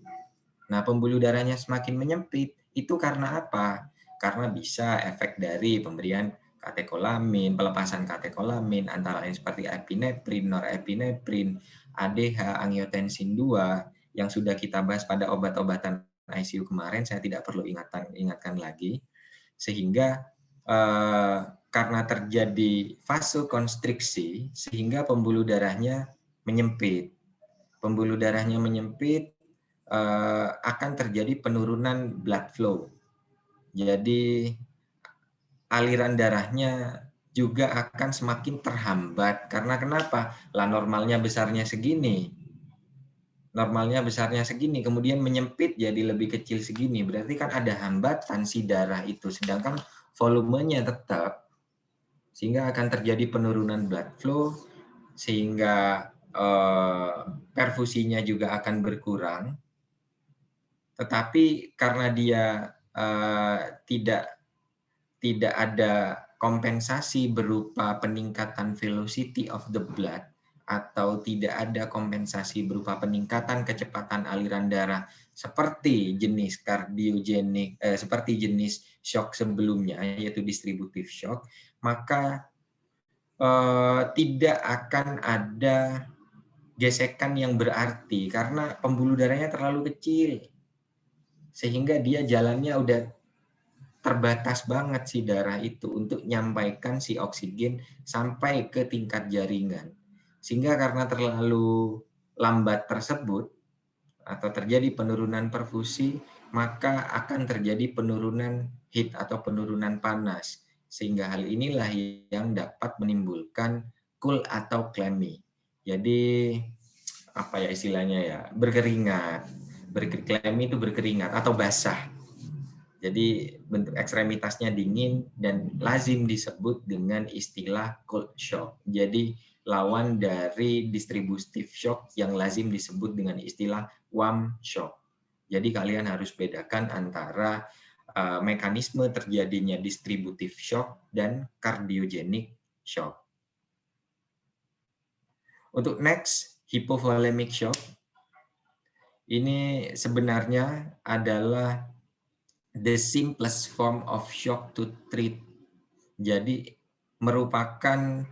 Nah, pembuluh darahnya semakin menyempit itu karena apa? Karena bisa efek dari pemberian katekolamin, pelepasan katekolamin antara lain seperti epinefrin, norepinefrin, ADH, angiotensin 2 yang sudah kita bahas pada obat-obatan ICU kemarin, saya tidak perlu ingatkan lagi, sehingga karena terjadi vasokonstriksi sehingga pembuluh darahnya menyempit. Pembuluh darahnya menyempit, akan terjadi penurunan blood flow. Jadi aliran darahnya juga akan semakin terhambat. Karena kenapa? Lah normalnya besarnya segini. Normalnya besarnya segini, kemudian menyempit jadi lebih kecil segini. Berarti kan ada hambatan si darah itu, sedangkan volumenya tetap, sehingga akan terjadi penurunan blood flow, sehingga perfusinya juga akan berkurang. Tetapi karena dia tidak ada kompensasi berupa peningkatan velocity of the blood, atau tidak ada kompensasi berupa peningkatan kecepatan aliran darah seperti jenis kardiogenik, seperti jenis shock sebelumnya, yaitu distributive shock, maka tidak akan ada gesekan yang berarti karena pembuluh darahnya terlalu kecil, sehingga dia jalannya udah terbatas banget si darah itu untuk nyampaikan si oksigen sampai ke tingkat jaringan. Sehingga karena terlalu lambat tersebut atau terjadi penurunan perfusi, maka akan terjadi penurunan heat atau penurunan panas. Sehingga hal inilah yang dapat menimbulkan cool atau clammy. Jadi apa ya istilahnya ya, berkeringat. Clammy itu berkeringat atau basah. Jadi bentuk ekstremitasnya dingin dan lazim disebut dengan istilah cold shock. Jadi lawan dari distributive shock yang lazim disebut dengan istilah warm shock. Jadi kalian harus bedakan antara mekanisme terjadinya distributive shock dan cardiogenic shock. Untuk next, hypovolemic shock. Ini sebenarnya adalah the simplest form of shock to treat. Jadi merupakan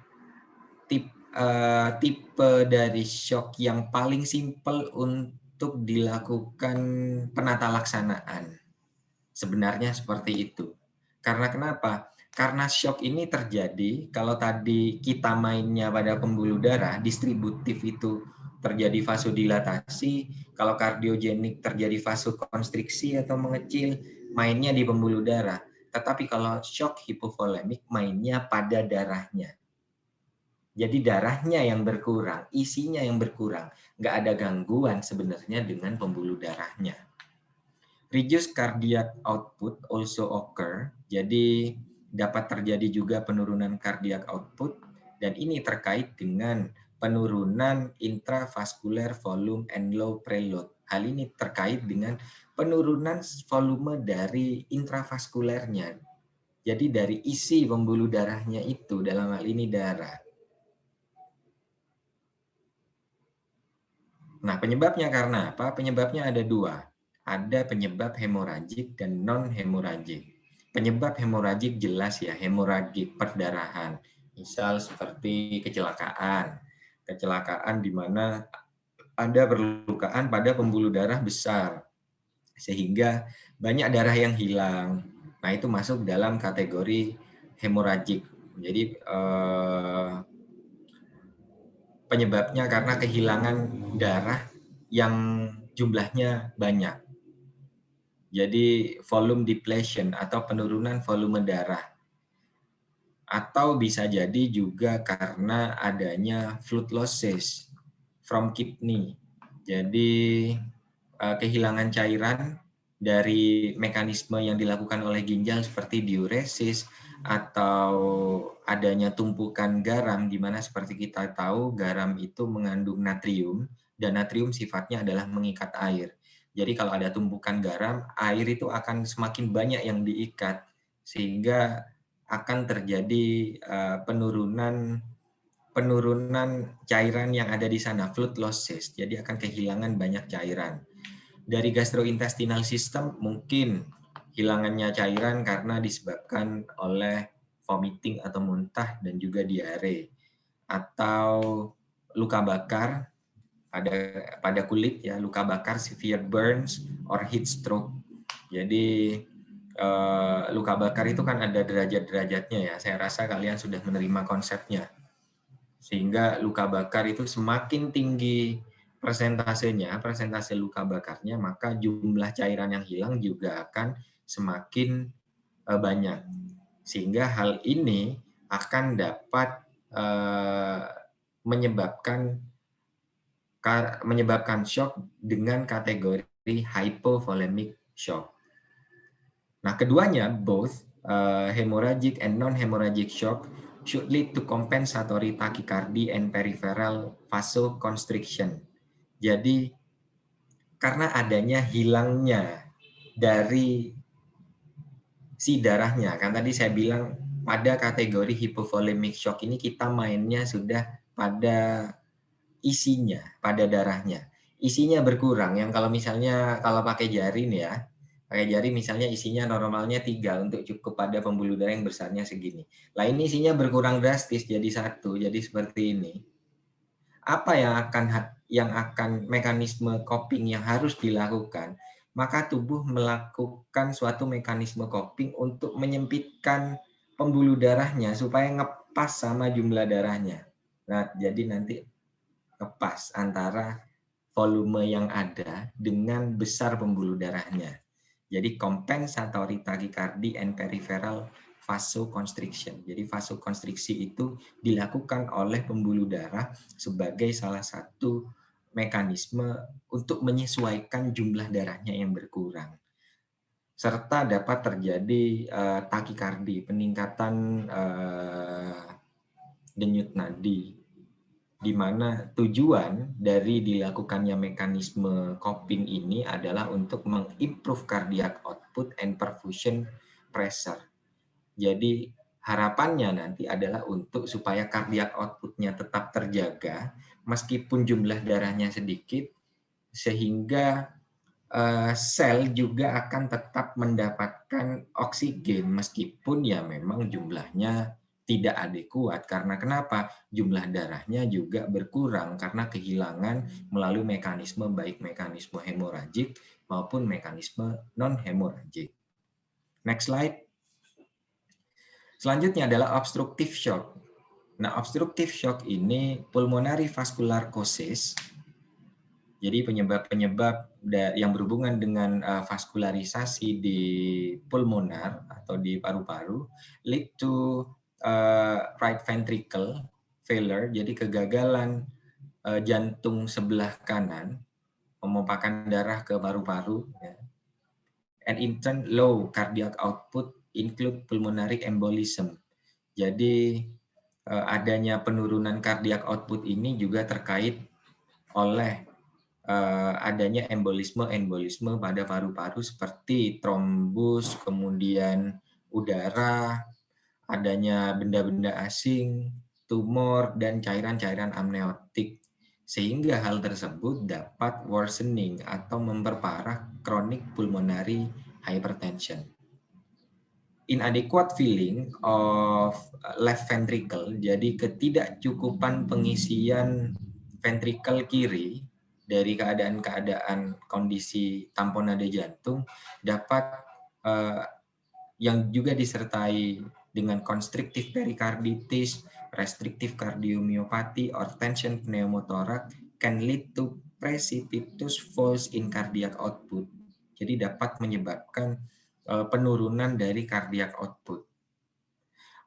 tipe dari shock yang paling simpel untuk dilakukan penata laksanaan. Sebenarnya seperti itu. Karena kenapa? Karena shock ini terjadi, kalau tadi kita mainnya pada pembuluh darah, distributif itu terjadi vasodilatasi, kalau kardiogenik terjadi vasokonstriksi atau mengecil, mainnya di pembuluh darah. Tetapi kalau shock hipovolemik mainnya pada darahnya. Jadi darahnya yang berkurang, isinya yang berkurang. Nggak ada gangguan sebenarnya dengan pembuluh darahnya. Reduced cardiac output also occur. Jadi dapat terjadi juga penurunan cardiac output, dan ini terkait dengan penurunan intravascular volume and low preload. Hal ini terkait dengan penurunan volume dari intravaskulernya. Jadi dari isi pembuluh darahnya itu, dalam hal ini darah. Nah, penyebabnya karena apa? Penyebabnya ada dua. Ada penyebab hemoragik dan non-hemoragik. Penyebab hemoragik jelas ya, hemoragik perdarahan. Misal seperti kecelakaan. Kecelakaan di mana ada perlukaan pada pembuluh darah besar. Sehingga banyak darah yang hilang. Nah, itu masuk dalam kategori hemoragik. Jadi penyebabnya karena kehilangan darah yang jumlahnya banyak. Jadi volume depletion atau penurunan volume darah. Atau bisa jadi juga karena adanya fluid losses from kidney. Jadi kehilangan cairan dari mekanisme yang dilakukan oleh ginjal seperti diuresis atau adanya tumpukan garam, di mana seperti kita tahu garam itu mengandung natrium dan natrium sifatnya adalah mengikat air. Jadi kalau ada tumpukan garam, air itu akan semakin banyak yang diikat sehingga akan terjadi penurunan cairan yang ada di sana, fluid losses. Jadi akan kehilangan banyak cairan. Dari gastrointestinal system mungkin hilangannya cairan karena disebabkan oleh vomiting atau muntah dan juga diare, atau luka bakar pada kulit ya, luka bakar severe burns or heat stroke. Jadi luka bakar itu kan ada derajat-derajatnya ya. Saya rasa kalian sudah menerima konsepnya. Sehingga luka bakar itu semakin tinggi persentase luka bakarnya, maka jumlah cairan yang hilang juga akan semakin banyak. Sehingga hal ini akan dapat menyebabkan shock dengan kategori hypovolemic shock. Nah, keduanya, both hemorrhagic and non-hemorrhagic shock should lead to compensatory tachycardia and peripheral vasoconstriction. Jadi, karena adanya hilangnya dari si darahnya, kan tadi saya bilang pada kategori hypovolemic shock ini kita mainnya sudah pada isinya, pada darahnya. Isinya berkurang, yang kalau misalnya kalau pakai jari nih ya, pakai jari misalnya isinya normalnya 3 untuk cukup pada pembuluh darah yang besarnya segini. Lah ini isinya berkurang drastis jadi 1, jadi seperti ini. Apa yang akan mekanisme coping yang harus dilakukan? Maka tubuh melakukan suatu mekanisme coping untuk menyempitkan pembuluh darahnya supaya ngepas sama jumlah darahnya. Nah, jadi nanti ngepas antara volume yang ada dengan besar pembuluh darahnya. Jadi compensatory tachycardia and peripheral vasoconstriction. Jadi vasokonstriksi itu dilakukan oleh pembuluh darah sebagai salah satu mekanisme untuk menyesuaikan jumlah darahnya yang berkurang. Serta dapat terjadi takikardi, peningkatan denyut nadi, di mana tujuan dari dilakukannya mekanisme coping ini adalah untuk mengimprove cardiac output and perfusion pressure. Jadi harapannya nanti adalah untuk supaya cardiac output-nya tetap terjaga meskipun jumlah darahnya sedikit, sehingga sel juga akan tetap mendapatkan oksigen meskipun ya memang jumlahnya tidak adekuat. Karena kenapa? Jumlah darahnya juga berkurang karena kehilangan melalui mekanisme baik mekanisme hemoragik maupun mekanisme non-hemoragik. Next slide. Selanjutnya adalah obstructive shock. Nah, obstructive shock ini pulmonary vascular causes. Jadi penyebab-penyebab yang berhubungan dengan vaskularisasi di pulmonar atau di paru-paru lead to right ventricle failure, jadi kegagalan jantung sebelah kanan, memompakan darah ke paru-paru, ya. And in turn, low cardiac output include pulmonary embolism. Jadi adanya penurunan cardiac output ini juga terkait oleh adanya embolisme pada paru-paru seperti trombus, kemudian udara, adanya benda-benda asing, tumor, dan cairan-cairan amniotik. Sehingga hal tersebut dapat worsening atau memperparah chronic pulmonary hypertension. Inadequate filling of left ventricle, jadi ketidakcukupan pengisian ventrikel kiri dari keadaan-keadaan kondisi tamponade jantung dapat yang juga disertai dengan constrictive pericarditis, restrictive cardiomyopathy, or tension pneumothorax can lead to precipitous falls in cardiac output. Jadi dapat menyebabkan penurunan dari cardiac output.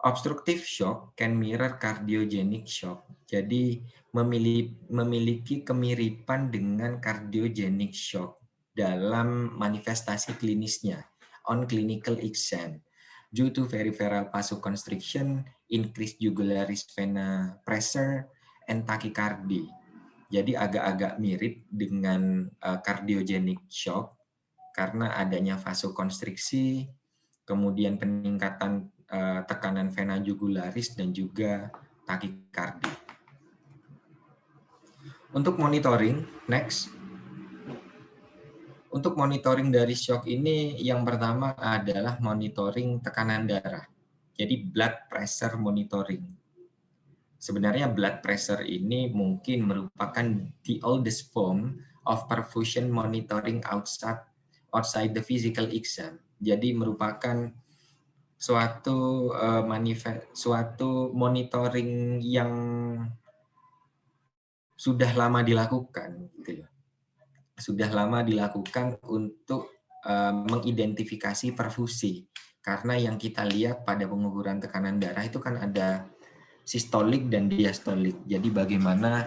Obstructive shock can mirror cardiogenic shock. Jadi memiliki kemiripan dengan cardiogenic shock dalam manifestasi klinisnya on clinical exam due to peripheral vasoconstriction, increased jugularis vena pressure, and tachycardia. Jadi agak-agak mirip dengan cardiogenic shock karena adanya vasokonstriksi, kemudian peningkatan tekanan vena jugularis dan juga takikardi. Untuk monitoring, next. Untuk monitoring dari shock ini yang pertama adalah monitoring tekanan darah. Jadi blood pressure monitoring. Sebenarnya blood pressure ini mungkin merupakan the oldest form of perfusion monitoring outside the physical exam. Jadi merupakan suatu monitoring yang sudah lama dilakukan, gitu ya. Sudah lama dilakukan untuk mengidentifikasi perfusi. Karena yang kita lihat pada pengukuran tekanan darah itu kan ada sistolik dan diastolik. Jadi bagaimana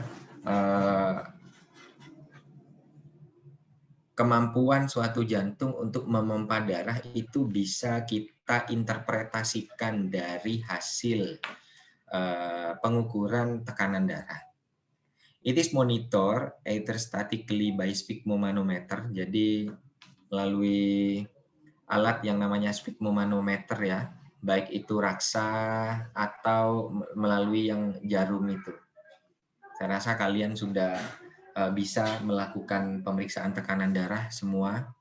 kemampuan suatu jantung untuk memompa darah itu bisa kita interpretasikan dari hasil pengukuran tekanan darah. It is monitor either statically by sphygmomanometer, jadi melalui alat yang namanya sphygmomanometer ya, baik itu raksa atau melalui yang jarum itu. Saya rasa kalian sudah bisa melakukan pemeriksaan tekanan darah semua.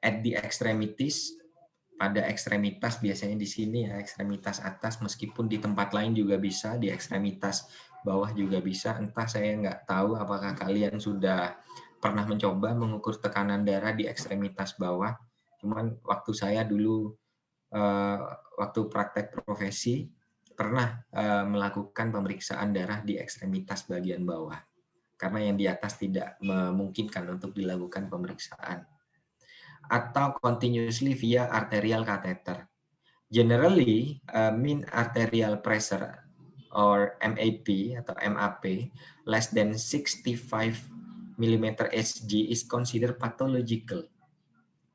At the extremities, pada ekstremitas biasanya di sini ya, ekstremitas atas, meskipun di tempat lain juga bisa, di ekstremitas bawah juga bisa. Entah, saya nggak tahu apakah kalian sudah pernah mencoba mengukur tekanan darah di ekstremitas bawah. Cuman waktu saya dulu, waktu praktek profesi, pernah melakukan pemeriksaan darah di ekstremitas bagian bawah. Karena yang di atas tidak memungkinkan untuk dilakukan pemeriksaan. Atau continuously via arterial catheter. Generally, mean arterial pressure or MAP atau MAP less than 65 mm Hg is considered pathological.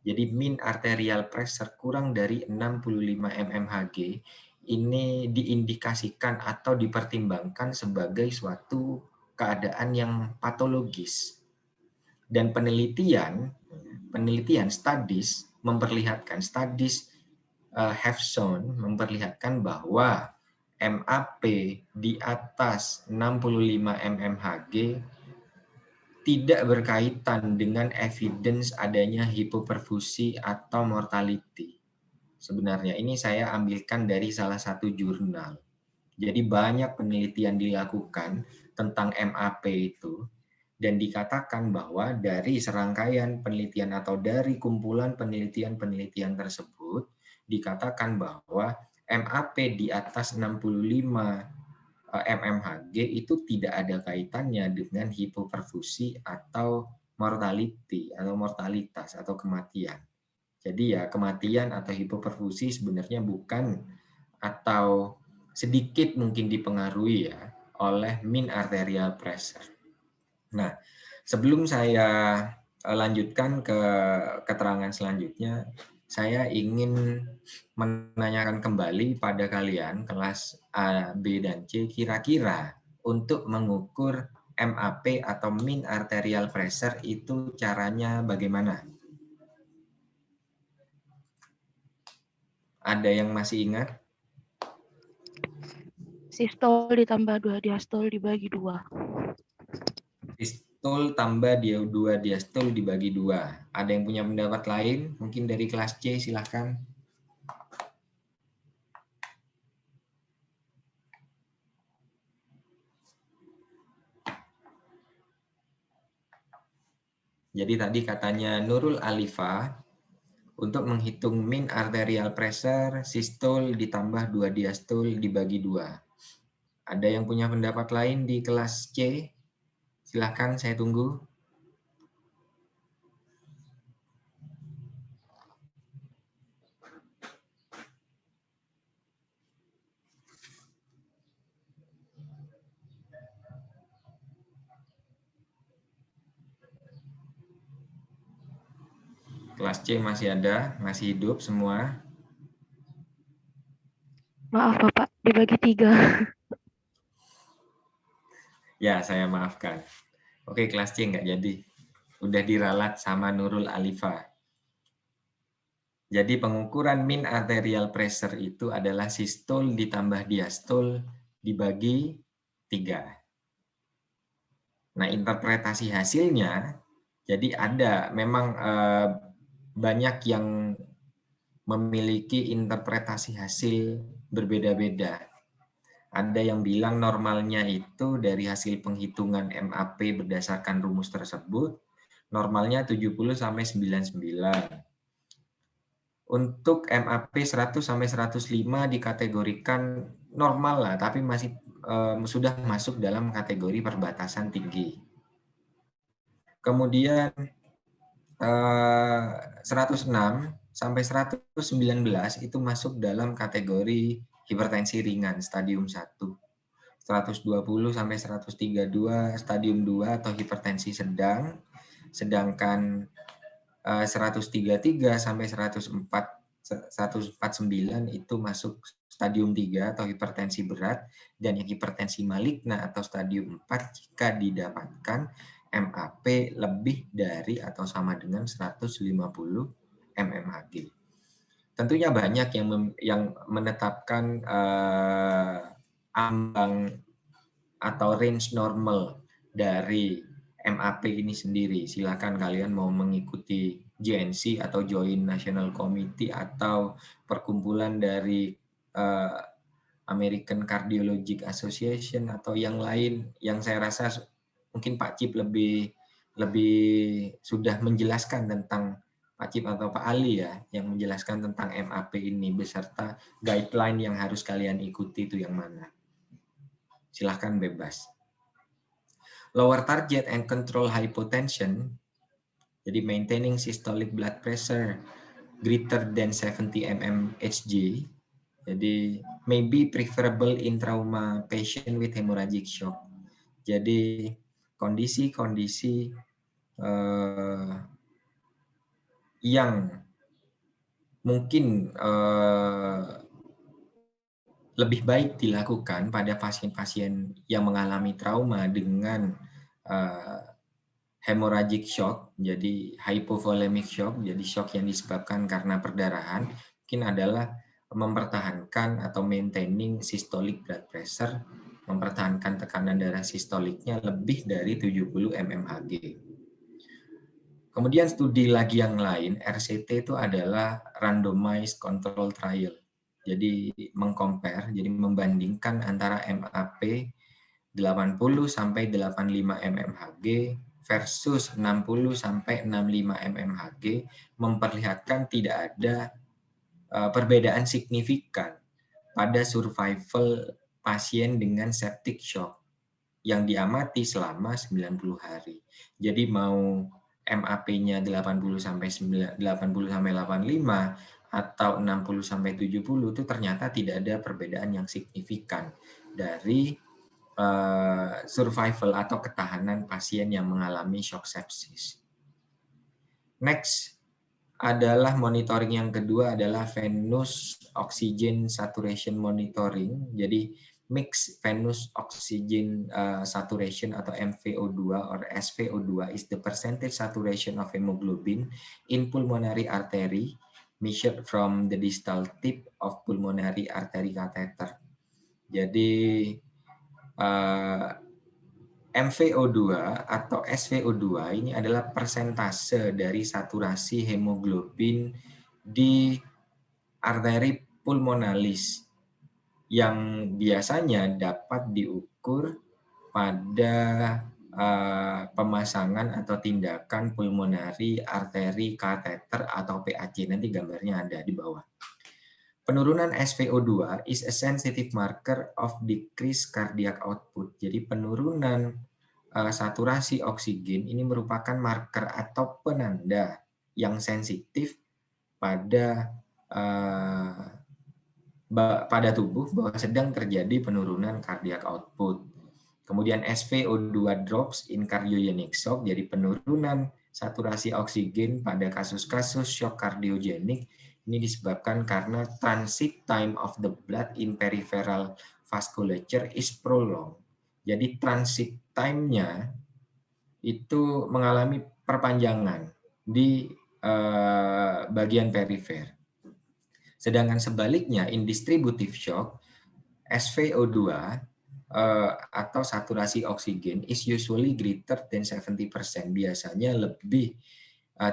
Jadi mean arterial pressure kurang dari 65 mmHg ini diindikasikan atau dipertimbangkan sebagai suatu keadaan yang patologis. Dan penelitian studies memperlihatkan, have shown memperlihatkan bahwa MAP di atas 65 mmHg tidak berkaitan dengan evidence adanya hipoperfusi atau mortality. Sebenarnya ini saya ambilkan dari salah satu jurnal. Jadi banyak penelitian dilakukan tentang MAP itu, dan dikatakan bahwa dari serangkaian penelitian atau dari kumpulan penelitian-penelitian tersebut, dikatakan bahwa MAP di atas 65 mmHg itu tidak ada kaitannya dengan hipoperfusi atau mortality atau mortalitas atau kematian. Jadi ya kematian atau hipoperfusi sebenarnya bukan, atau sedikit mungkin dipengaruhi ya oleh mean arterial pressure. Nah, sebelum saya lanjutkan ke keterangan selanjutnya, saya ingin menanyakan kembali pada kalian kelas A, B, dan C, kira-kira untuk mengukur MAP atau mean arterial pressure itu caranya bagaimana? Ada yang masih ingat? Sistol ditambah 2 diastol dibagi 2. Sistol tambah 2 diastol dibagi 2. Ada yang punya pendapat lain? Mungkin dari kelas C, silahkan. Jadi tadi katanya Nurul Alifa, untuk menghitung mean arterial pressure, sistol ditambah 2 diastol dibagi 2. Ada yang punya pendapat lain di kelas C? Silahkan, saya tunggu. Kelas C masih ada, masih hidup semua. Maaf Bapak, dibagi 3. Ya, saya maafkan. Oke, kelas C nggak jadi. Udah diralat sama Nurul Alifa. Jadi pengukuran mean arterial pressure itu adalah sistol ditambah diastol dibagi 3. Nah, interpretasi hasilnya, jadi ada memang banyak yang memiliki interpretasi hasil berbeda-beda. Ada yang bilang normalnya itu dari hasil penghitungan MAP berdasarkan rumus tersebut, normalnya 70 sampai 99. Untuk MAP 100 sampai 105 dikategorikan normal lah, tapi masih sudah masuk dalam kategori perbatasan tinggi. Kemudian 106 sampai 119 itu masuk dalam kategori hipertensi ringan stadium 1. 120 sampai 132 stadium 2 atau hipertensi sedang. Sedangkan 133 sampai 149 itu masuk stadium 3 atau hipertensi berat, dan yang hipertensi maligna atau stadium 4 jika didapatkan MAP lebih dari atau sama dengan 150 mmHg. Tentunya banyak yang menetapkan ambang atau range normal dari MAP ini sendiri. Silakan kalian mau mengikuti JNC atau Joint National Committee atau perkumpulan dari American Cardiologic Association atau yang lain, yang saya rasa mungkin Pak Cip lebih sudah menjelaskan tentang, Pak Cip atau Pak Ali ya, yang menjelaskan tentang MAP ini beserta guideline yang harus kalian ikuti itu yang mana. Silahkan bebas. Lower target and control hypotension, jadi maintaining systolic blood pressure greater than 70 mmHg, jadi may be preferable in trauma patient with hemorrhagic shock. Jadi kondisi-kondisi yang mungkin lebih baik dilakukan pada pasien-pasien yang mengalami trauma dengan hemorrhagic shock, jadi hypovolemic shock, jadi shock yang disebabkan karena perdarahan, mungkin adalah mempertahankan atau maintaining systolic blood pressure, mempertahankan tekanan darah sistoliknya lebih dari 70 mmHg. Kemudian studi lagi yang lain, RCT itu adalah randomized control trial. Jadi mengcompare, jadi membandingkan antara MAP 80 sampai 85 mmHg versus 60 sampai 65 mmHg, memperlihatkan tidak ada perbedaan signifikan pada survival pasien dengan septic shock yang diamati selama 90 hari. Jadi mau MAP-nya 80 sampai 85 atau 60 sampai 70 itu ternyata tidak ada perbedaan yang signifikan dari survival atau ketahanan pasien yang mengalami shock sepsis. Next adalah monitoring yang kedua adalah venous oxygen saturation monitoring. Jadi mixed venous oxygen saturation atau MVO2 or SVO2 is the percentage saturation of hemoglobin in pulmonary artery measured from the distal tip of pulmonary artery catheter. Jadi MVO2 atau SVO2 ini adalah persentase dari saturasi hemoglobin di arteri pulmonalis yang biasanya dapat diukur pada pemasangan atau tindakan pulmonari arteri kateter atau PAC. Nanti gambarnya ada di bawah. Penurunan SVO2 is a sensitive marker of decreased cardiac output. Jadi penurunan saturasi oksigen ini merupakan marker atau penanda yang sensitif pada tubuh bahwa sedang terjadi penurunan cardiac output. Kemudian SVO2 drops in cardiogenic shock, jadi penurunan saturasi oksigen pada kasus-kasus shock kardiogenik ini disebabkan karena transit time of the blood in peripheral vasculature is prolonged. Jadi transit time-nya itu mengalami perpanjangan di bagian perifer. Sedangkan sebaliknya, in distributive shock, SVO2 atau saturasi oksigen is usually greater than 70%. Biasanya lebih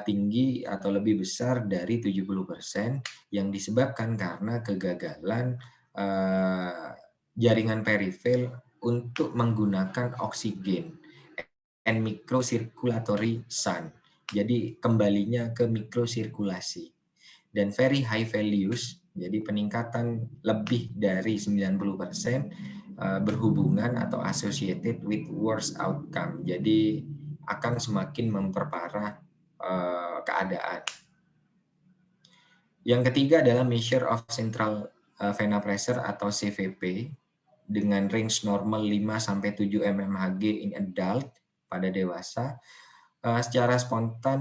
tinggi atau lebih besar dari 70% yang disebabkan karena kegagalan jaringan perifer untuk menggunakan oksigen and microcirculatory shunt. Jadi kembalinya ke mikrosirkulasi. Dan very high values, jadi peningkatan lebih dari 90% berhubungan atau associated with worse outcome. Jadi akan semakin memperparah keadaan. Yang ketiga adalah measure of central vena pressure atau CVP dengan range normal 5-7 mmHg in adult pada dewasa. Secara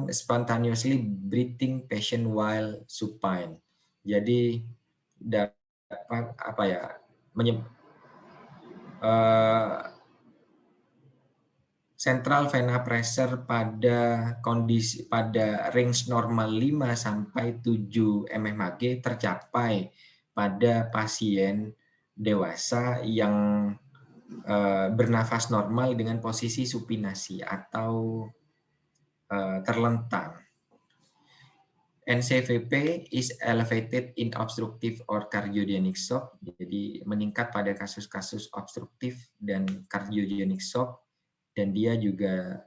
spontaneously breathing patient while supine. Jadi dapat central vena pressure pada range normal 5-7 mmHg tercapai pada pasien dewasa yang bernafas normal dengan posisi supinasi atau terlentang. NCVP is elevated in obstructive or cardiogenic shock, jadi meningkat pada kasus-kasus obstruktif dan cardiogenic shock, dan dia juga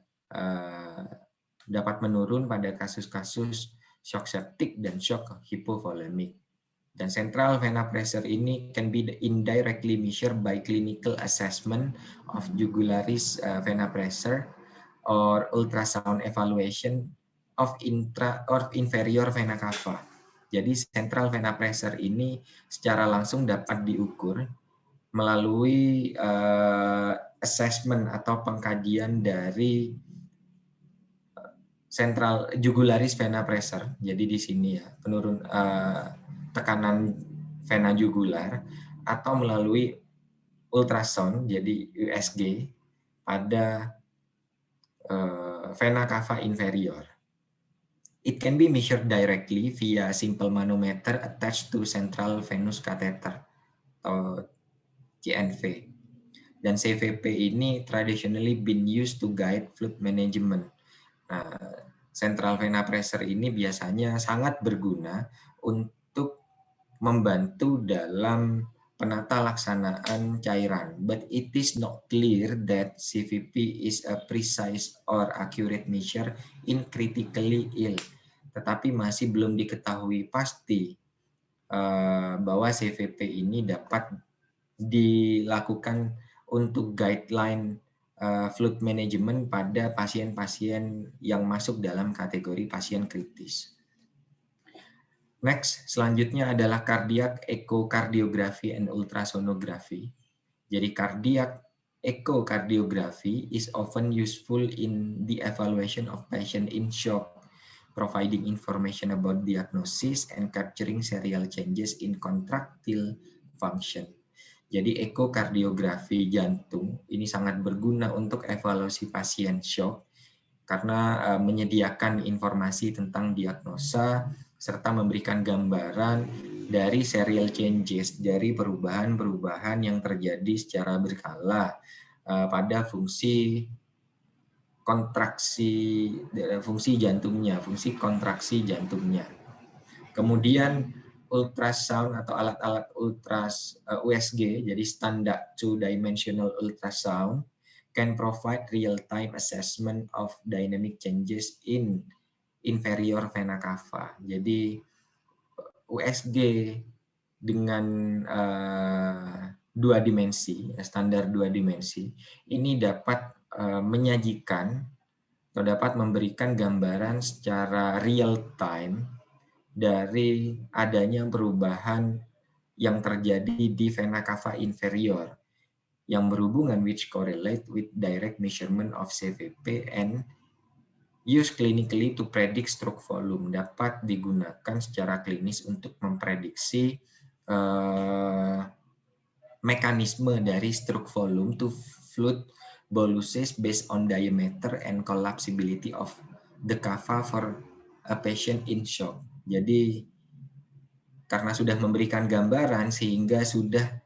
dapat menurun pada kasus-kasus shock septic dan shock hypovolemic. Dan central vena pressure ini can be indirectly measured by clinical assessment of jugularis vena pressure or ultrasound evaluation of inferior vena cava. Jadi central vena pressure ini secara langsung dapat diukur melalui assessment atau pengkajian dari central jugularis vena pressure. Jadi di sini ya tekanan vena jugular atau melalui ultrasound jadi USG pada vena cava inferior. It can be measured directly via simple manometer attached to central venous catheter atau CNV. Dan CVP ini traditionally been used to guide fluid management. Nah, central vena pressure ini biasanya sangat berguna untuk membantu dalam penata laksanaan cairan, but it is not clear that CVP is a precise or accurate measure in critically ill. Tetapi masih belum diketahui pasti bahwa CVP ini dapat dilakukan untuk guideline fluid management pada pasien-pasien yang masuk dalam kategori pasien kritis. Next, selanjutnya adalah cardiac echocardiografi and ultrasonografi. Jadi cardiac echocardiography is often useful in the evaluation of patient in shock, providing information about diagnosis and capturing serial changes in contractile function. Jadi ekokardiografi jantung ini sangat berguna untuk evaluasi pasien shock karena menyediakan informasi tentang diagnosa serta memberikan gambaran dari serial changes, dari perubahan-perubahan yang terjadi secara berkala pada fungsi jantungnya, fungsi kontraksi jantungnya. Kemudian ultrasound atau alat-alat USG, jadi standard two-dimensional ultrasound, can provide real-time assessment of dynamic changes in inferior vena cava. Jadi USG dengan dua dimensi, standar dua dimensi, ini dapat menyajikan atau dapat memberikan gambaran secara real time dari adanya perubahan yang terjadi di vena cava inferior yang berhubungan which correlate with direct measurement of CVP and use clinically to predict stroke volume, dapat digunakan secara klinis untuk memprediksi mekanisme dari stroke volume to fluid boluses based on diameter and collapsibility of the cava for a patient in shock. Jadi karena sudah memberikan gambaran sehingga sudah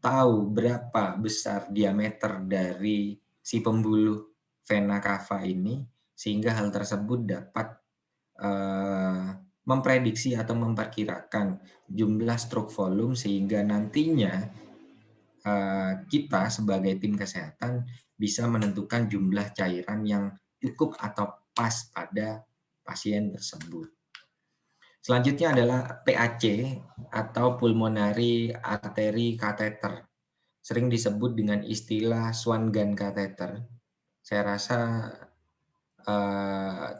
tahu berapa besar diameter dari si pembuluh vena cava ini, sehingga hal tersebut dapat memprediksi atau memperkirakan jumlah stroke volume sehingga nantinya kita sebagai tim kesehatan bisa menentukan jumlah cairan yang cukup atau pas pada pasien tersebut. Selanjutnya adalah PAC atau pulmonary artery catheter. Sering disebut dengan istilah Swan-Ganz catheter. Saya rasa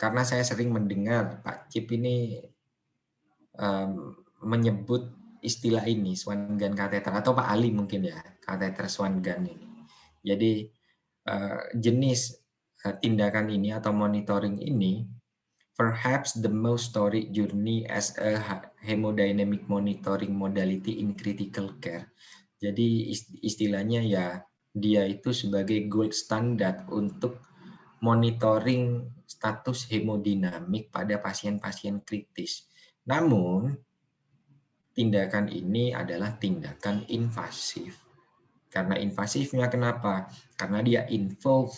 karena saya sering mendengar Pak Cip ini menyebut istilah ini, Swan-Ganz catheter, atau Pak Ali mungkin ya, kateter Swan-Ganz ini. Jadi jenis tindakan ini atau monitoring ini perhaps the most storied journey as a hemodynamic monitoring modality in critical care. Jadi istilahnya ya dia itu sebagai gold standard untuk monitoring status hemodinamik pada pasien-pasien kritis. Namun tindakan ini adalah tindakan invasif. Karena invasifnya kenapa? Karena dia involve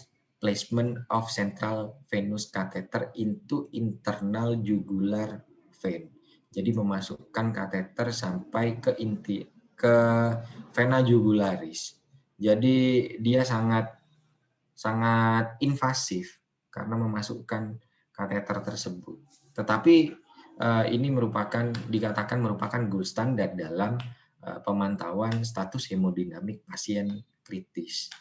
placement of central venous catheter into internal jugular vein. Jadi memasukkan kateter sampai ke vena jugularis. Jadi dia sangat invasif karena memasukkan kateter tersebut. Tetapi ini dikatakan merupakan gold standard dalam pemantauan status hemodinamik pasien kritis.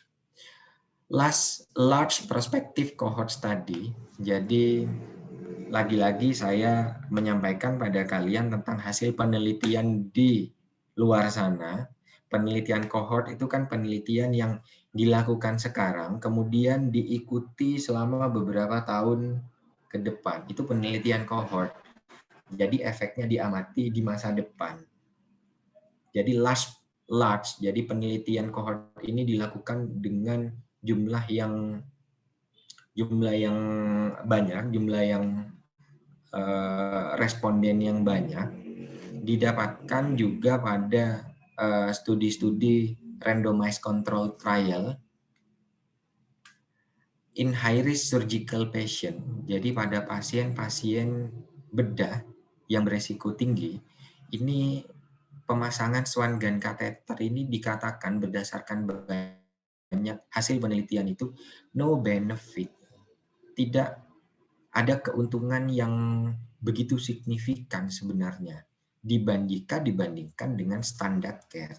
Last large prospective cohort study. Jadi lagi-lagi saya menyampaikan pada kalian tentang hasil penelitian di luar sana. Penelitian cohort itu kan penelitian yang dilakukan sekarang, kemudian diikuti selama beberapa tahun ke depan. Itu penelitian cohort. Jadi efeknya diamati di masa depan. Jadi large, jadi penelitian cohort ini dilakukan dengan jumlah yang banyak, jumlah yang responden yang banyak, didapatkan juga pada studi-studi randomized control trial in high risk surgical patient. Jadi pada pasien-pasien bedah yang beresiko tinggi, ini pemasangan Swan-Ganz catheter ini dikatakan berdasarkan banyak hasil penelitian itu no benefit, tidak ada keuntungan yang begitu signifikan sebenarnya dibandingkan dengan standard care.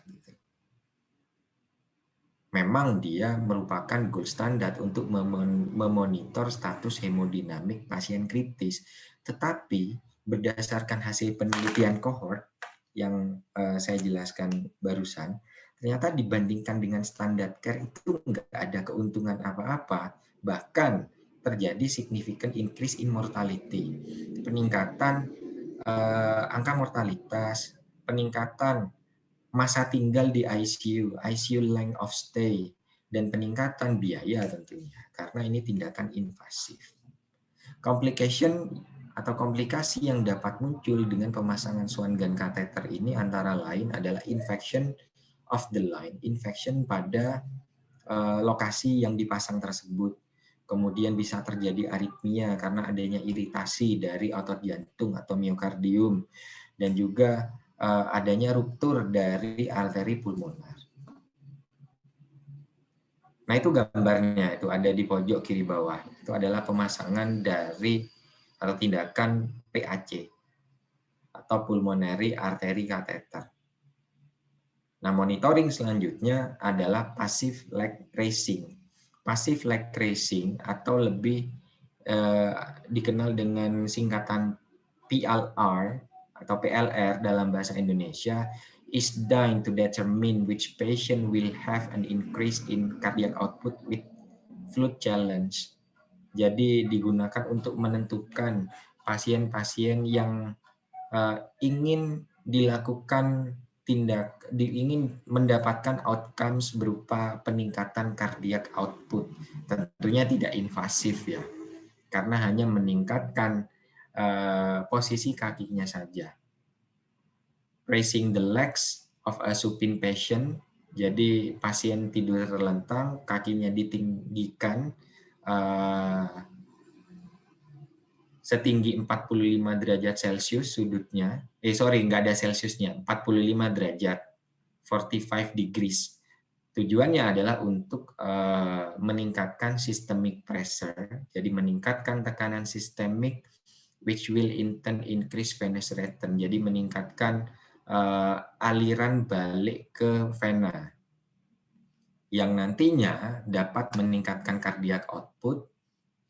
Memang dia merupakan gold standard untuk memonitor status hemodinamik pasien kritis, tetapi berdasarkan hasil penelitian cohort yang saya jelaskan barusan, ternyata dibandingkan dengan standar care itu nggak ada keuntungan apa-apa, bahkan terjadi significant increase in mortality, peningkatan angka mortalitas, peningkatan masa tinggal di ICU length of stay, dan peningkatan biaya tentunya, karena ini tindakan invasif. Complication atau komplikasi yang dapat muncul dengan pemasangan Swan Gun catheter ini antara lain adalah infection of the line, infection pada lokasi yang dipasang tersebut. Kemudian bisa terjadi aritmia karena adanya iritasi dari otot jantung atau miokardium, dan juga adanya ruptur dari arteri pulmoner. Nah, itu gambarnya, itu ada di pojok kiri bawah. Itu adalah pemasangan dari atau tindakan PAC atau pulmonary artery catheter. Nah, monitoring selanjutnya adalah passive leg raising. Passive leg raising atau lebih dikenal dengan singkatan PLR atau PLR dalam bahasa Indonesia, is designed to determine which patient will have an increase in cardiac output with fluid challenge. Jadi digunakan untuk menentukan pasien-pasien yang ingin dilakukan ingin mendapatkan outcomes berupa peningkatan cardiac output. Tentunya tidak invasif ya, karena hanya meningkatkan posisi kakinya saja. Raising the legs of a supine patient, jadi pasien tidur terlentang, kakinya ditinggikan setinggi 45 derajat Celcius sudutnya, nggak ada Celciusnya, 45 derajat, 45 degrees. Tujuannya adalah untuk meningkatkan systemic pressure, jadi meningkatkan tekanan sistemik, which will in turn increase venous return, jadi meningkatkan aliran balik ke vena, yang nantinya dapat meningkatkan cardiac output,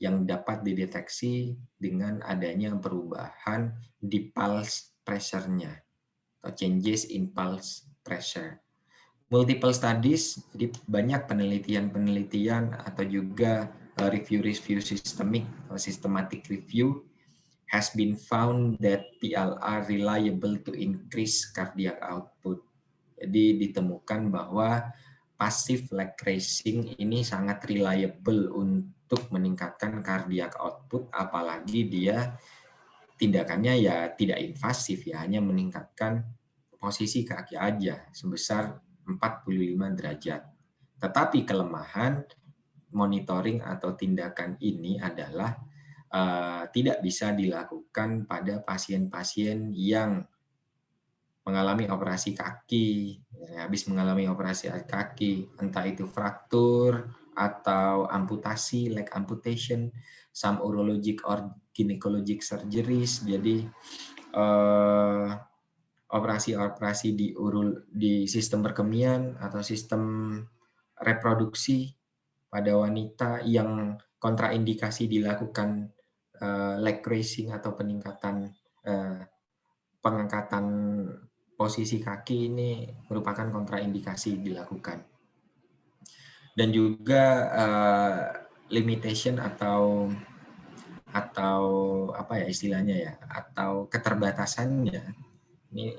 yang dapat dideteksi dengan adanya perubahan di pulse pressure-nya atau changes in pulse pressure. Multiple studies, jadi banyak penelitian atau juga review systemic atau systematic review has been found that PLR reliable to increase cardiac output. Jadi ditemukan bahwa passive leg raising ini sangat reliable untuk meningkatkan cardiac output, apalagi dia tindakannya ya tidak invasif ya, hanya meningkatkan posisi kaki aja sebesar 45 derajat. Tetapi kelemahan monitoring atau tindakan ini adalah tidak bisa dilakukan pada pasien-pasien yang mengalami operasi kaki, habis mengalami operasi kaki, entah itu fraktur atau amputasi, leg amputation, some urologic or gynecologic surgeries. Jadi operasi-operasi di sistem perkemian atau sistem reproduksi pada wanita yang kontraindikasi dilakukan leg raising atau peningkatan pengangkatan posisi kaki, ini merupakan kontraindikasi dilakukan. Dan juga limitation atau apa ya istilahnya ya, atau keterbatasannya ini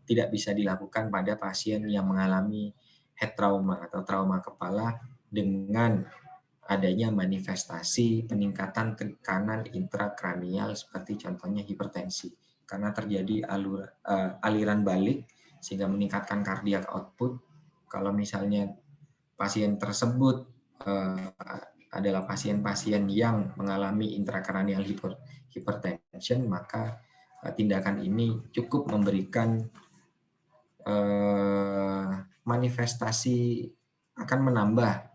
tidak bisa dilakukan pada pasien yang mengalami head trauma atau trauma kepala dengan adanya manifestasi peningkatan tekanan intrakranial seperti contohnya hipertensi, karena terjadi aliran balik sehingga meningkatkan cardiac output. Kalau misalnya pasien tersebut adalah pasien-pasien yang mengalami intrakranial hypertension, maka tindakan ini cukup memberikan manifestasi akan menambah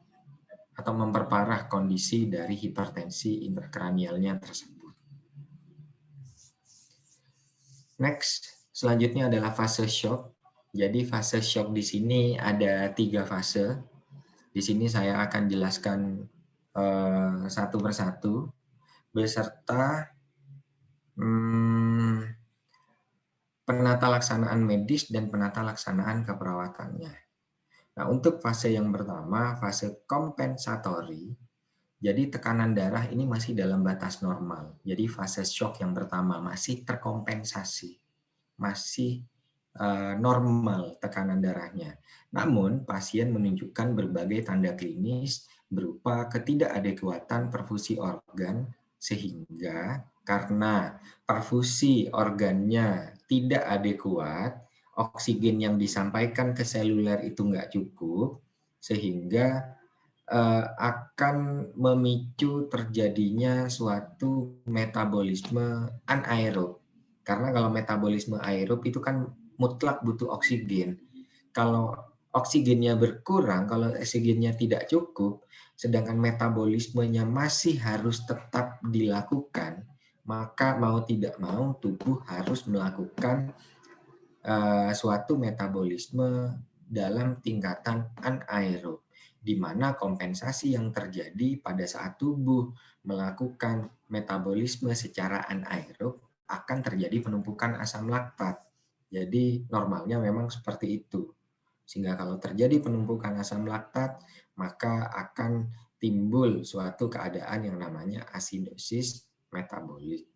atau memperparah kondisi dari hipertensi intrakranialnya tersebut. Next, selanjutnya adalah fase shock. Jadi fase shock di sini ada 3 fase. Di sini saya akan jelaskan satu persatu beserta penata laksanaan medis dan penata laksanaan keperawatannya. Nah, untuk fase yang pertama, fase kompensatori, jadi tekanan darah ini masih dalam batas normal. Jadi fase shock yang pertama masih terkompensasi, masih normal tekanan darahnya. Namun, pasien menunjukkan berbagai tanda klinis berupa ketidakadekuatan perfusi organ, sehingga karena perfusi organnya tidak adekuat, oksigen yang disampaikan ke seluler itu nggak cukup, sehingga akan memicu terjadinya suatu metabolisme anaerob. Karena kalau metabolisme aerob itu kan mutlak butuh oksigen. Kalau oksigennya berkurang, kalau oksigennya tidak cukup, sedangkan metabolismenya masih harus tetap dilakukan, maka mau tidak mau tubuh harus melakukan suatu metabolisme dalam tingkatan anaerob, di mana kompensasi yang terjadi pada saat tubuh melakukan metabolisme secara anaerob akan terjadi penumpukan asam laktat. Jadi normalnya memang seperti itu. Sehingga kalau terjadi penumpukan asam laktat, maka akan timbul suatu keadaan yang namanya asidosis metabolik.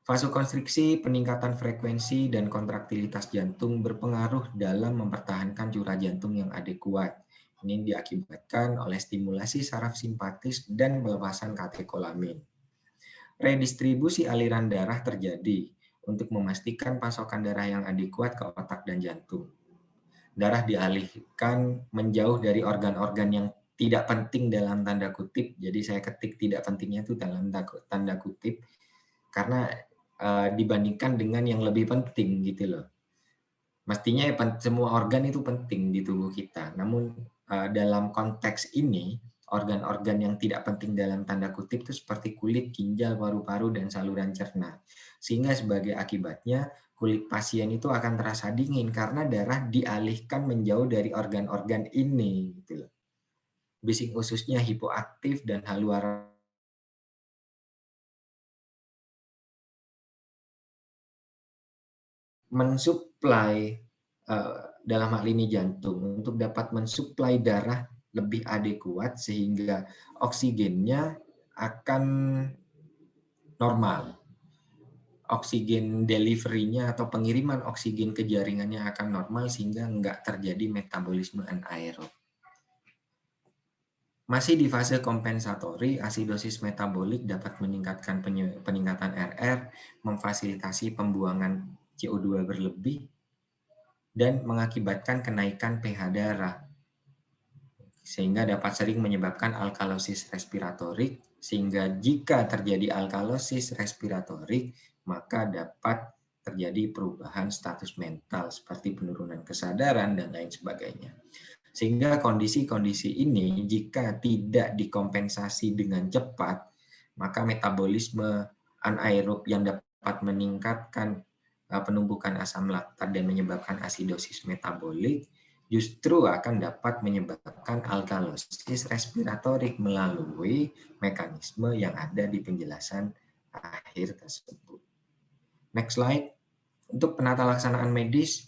Vasokonstriksi, peningkatan frekuensi dan kontraktilitas jantung berpengaruh dalam mempertahankan curah jantung yang adekuat. Ini diakibatkan oleh stimulasi saraf simpatis dan pelepasan katekolamin. Redistribusi aliran darah terjadi untuk memastikan pasokan darah yang adekuat ke otak dan jantung. Darah dialihkan menjauh dari organ-organ yang tidak penting dalam tanda kutip. Jadi saya ketik tidak pentingnya itu dalam tanda kutip, karena dibandingkan dengan yang lebih penting gitu loh. Mestinya semua organ itu penting di tubuh kita. Namun dalam konteks ini, organ-organ yang tidak penting dalam tanda kutip itu seperti kulit, ginjal, paru-paru, dan saluran cerna. Sehingga sebagai akibatnya, kulit pasien itu akan terasa dingin karena darah dialihkan menjauh dari organ-organ ini gitu loh. Bising ususnya hipoaktif dan haluan mensuplai dalam hal ini jantung untuk dapat mensuplai darah lebih adekuat sehingga oksigennya akan normal. Oksigen delivery-nya atau pengiriman oksigen ke jaringannya akan normal sehingga nggak terjadi metabolisme anaerob. Masih di fase kompensatori, asidosis metabolik dapat meningkatkan peningkatan RR, memfasilitasi pembuangan CO2 berlebih, dan mengakibatkan kenaikan pH darah, sehingga dapat sering menyebabkan alkalosis respiratorik, sehingga jika terjadi alkalosis respiratorik, maka dapat terjadi perubahan status mental seperti penurunan kesadaran dan lain sebagainya. Sehingga kondisi-kondisi ini jika tidak dikompensasi dengan cepat, maka metabolisme anaerob yang dapat meningkatkan penumpukan asam laktat dan menyebabkan asidosis metabolik justru akan dapat menyebabkan alkalosis respiratorik melalui mekanisme yang ada di penjelasan akhir tersebut. Next slide. Untuk penata laksanaan medis,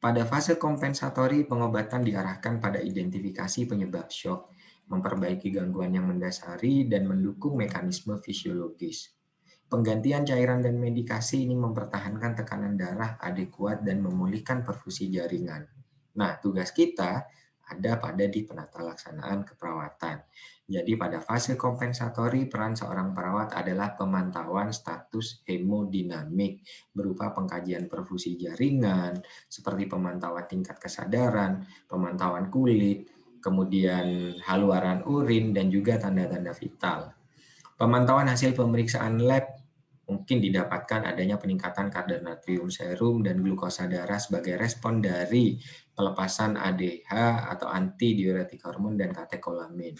pada fase kompensatori pengobatan diarahkan pada identifikasi penyebab shock, memperbaiki gangguan yang mendasari, dan mendukung mekanisme fisiologis. Penggantian cairan dan medikasi ini mempertahankan tekanan darah adekuat dan memulihkan perfusi jaringan. Nah, tugas kita ada pada di penata laksanaan keperawatan. Jadi pada fase kompensatori, peran seorang perawat adalah pemantauan status hemodinamik berupa pengkajian perfusi jaringan, seperti pemantauan tingkat kesadaran, pemantauan kulit, kemudian haluaran urin, dan juga tanda-tanda vital. Pemantauan hasil pemeriksaan lab mungkin didapatkan adanya peningkatan kadar natrium serum dan glukosa darah sebagai respon dari pelepasan ADH atau antidiuretik hormon dan katekolamin.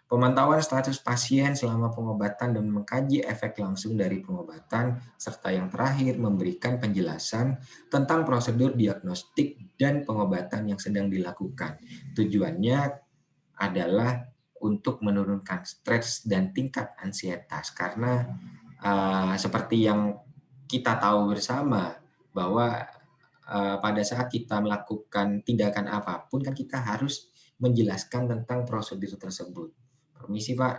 Pemantauan status pasien selama pengobatan dan mengkaji efek langsung dari pengobatan, serta yang terakhir memberikan penjelasan tentang prosedur diagnostik dan pengobatan yang sedang dilakukan. Tujuannya adalah untuk menurunkan stres dan tingkat ansietas, karena seperti yang kita tahu bersama bahwa pada saat kita melakukan tindakan apapun kan kita harus menjelaskan tentang prosedur tersebut. Permisi Pak,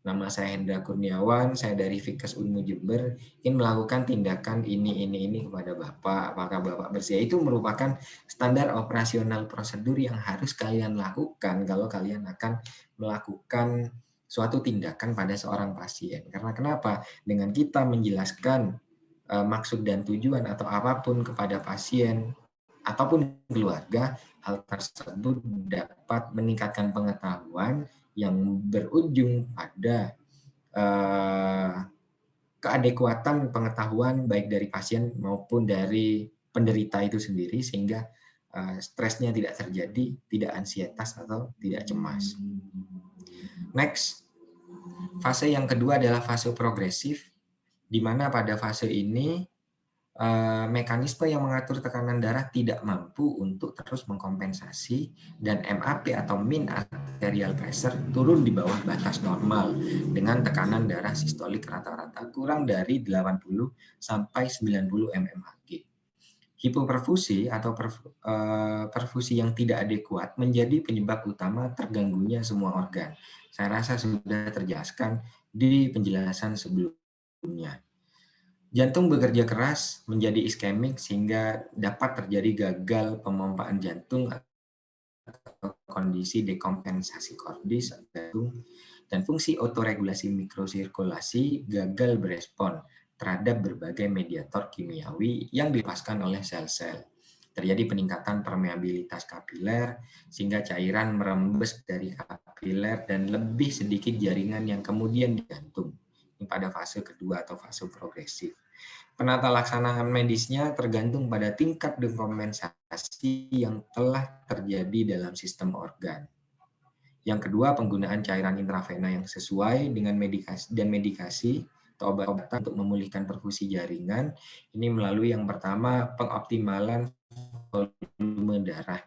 nama saya Hendra Kurniawan, saya dari Fikes Unmu Jember, ingin melakukan tindakan ini kepada Bapak, apakah Bapak bersedia? Itu merupakan standar operasional prosedur yang harus kalian lakukan kalau kalian akan melakukan suatu tindakan pada seorang pasien. Karena kenapa? Dengan kita menjelaskan maksud dan tujuan atau apapun kepada pasien ataupun keluarga, hal tersebut dapat meningkatkan pengetahuan yang berujung pada keadekuatan pengetahuan baik dari pasien maupun dari penderita itu sendiri, sehingga stresnya tidak terjadi, tidak ansietas atau tidak cemas. Next, fase yang kedua adalah fase progresif, di mana pada fase ini mekanisme yang mengatur tekanan darah tidak mampu untuk terus mengkompensasi dan MAP atau mean arterial pressure turun di bawah batas normal dengan tekanan darah sistolik rata-rata kurang dari 80 sampai 90 mmHg. Hipoperfusi atau perfusi yang tidak adekuat menjadi penyebab utama terganggunya semua organ. Saya rasa sudah terjelaskan di penjelasan sebelumnya. Jantung bekerja keras menjadi iskemik sehingga dapat terjadi gagal pemompaan jantung atau kondisi dekompensasi kordis jantung, dan fungsi otoregulasi mikrosirkulasi gagal berespon terhadap berbagai mediator kimiawi yang dilepaskan oleh sel-sel. Terjadi peningkatan permeabilitas kapiler sehingga cairan merembes dari kapiler dan lebih sedikit jaringan yang kemudian digantung. Ini pada fase kedua atau fase progresif. Penata laksanaan medisnya tergantung pada tingkat dekompensasi yang telah terjadi dalam sistem organ. Yang kedua, penggunaan cairan intravena yang sesuai dengan medikasi atau obat-obatan untuk memulihkan perfusi jaringan. Ini melalui yang pertama, pengoptimalan volume darah.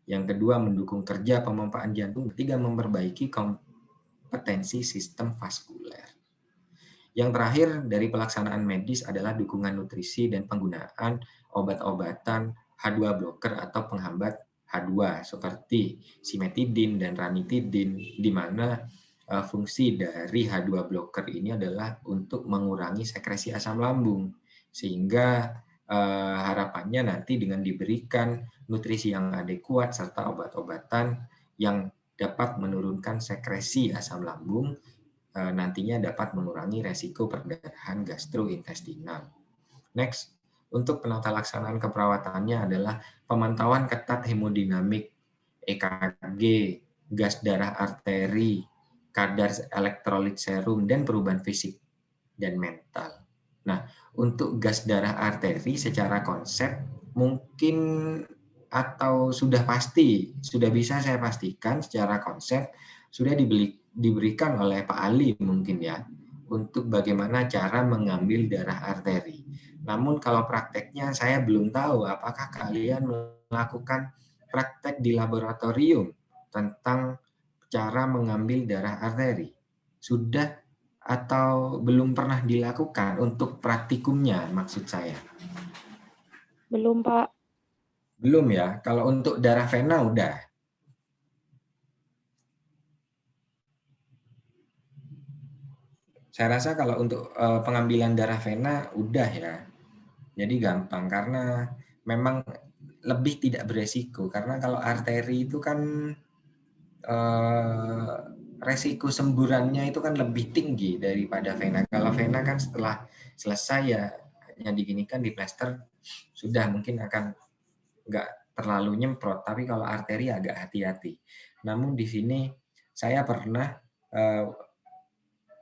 Yang kedua, mendukung kerja pemompaan jantung. Ketiga, memperbaiki kompetensi sistem vaskuler. Yang terakhir dari pelaksanaan medis adalah dukungan nutrisi dan penggunaan obat-obatan H2 blocker atau penghambat H2 seperti simetidin dan ranitidin, di mana fungsi dari H2 blocker ini adalah untuk mengurangi sekresi asam lambung, sehingga harapannya nanti dengan diberikan nutrisi yang adekuat serta obat-obatan yang dapat menurunkan sekresi asam lambung, nantinya dapat mengurangi resiko perdarahan gastrointestinal. Next, untuk penata laksanaan keperawatannya adalah pemantauan ketat hemodinamik, EKG, gas darah arteri, kadar elektrolit serum, dan perubahan fisik dan mental. Nah, untuk gas darah arteri secara konsep mungkin atau sudah pasti, sudah bisa saya pastikan secara konsep sudah diberikan oleh Pak Ali mungkin ya, untuk bagaimana cara mengambil darah arteri. Namun kalau prakteknya saya belum tahu apakah kalian melakukan praktek di laboratorium tentang cara mengambil darah arteri. Sudah atau belum pernah dilakukan untuk praktikumnya maksud saya? Belum, Pak. Belum ya. Kalau untuk darah vena udah. Saya rasa kalau untuk pengambilan darah vena udah ya. Jadi gampang karena memang lebih tidak beresiko. Karena kalau arteri itu kan resiko semburannya itu kan lebih tinggi daripada vena. Kalau vena kan setelah selesai ya hanya diginikan di plester sudah, mungkin akan nggak terlalu nyemprot. Tapi kalau arteri agak hati-hati. Namun di sini saya pernah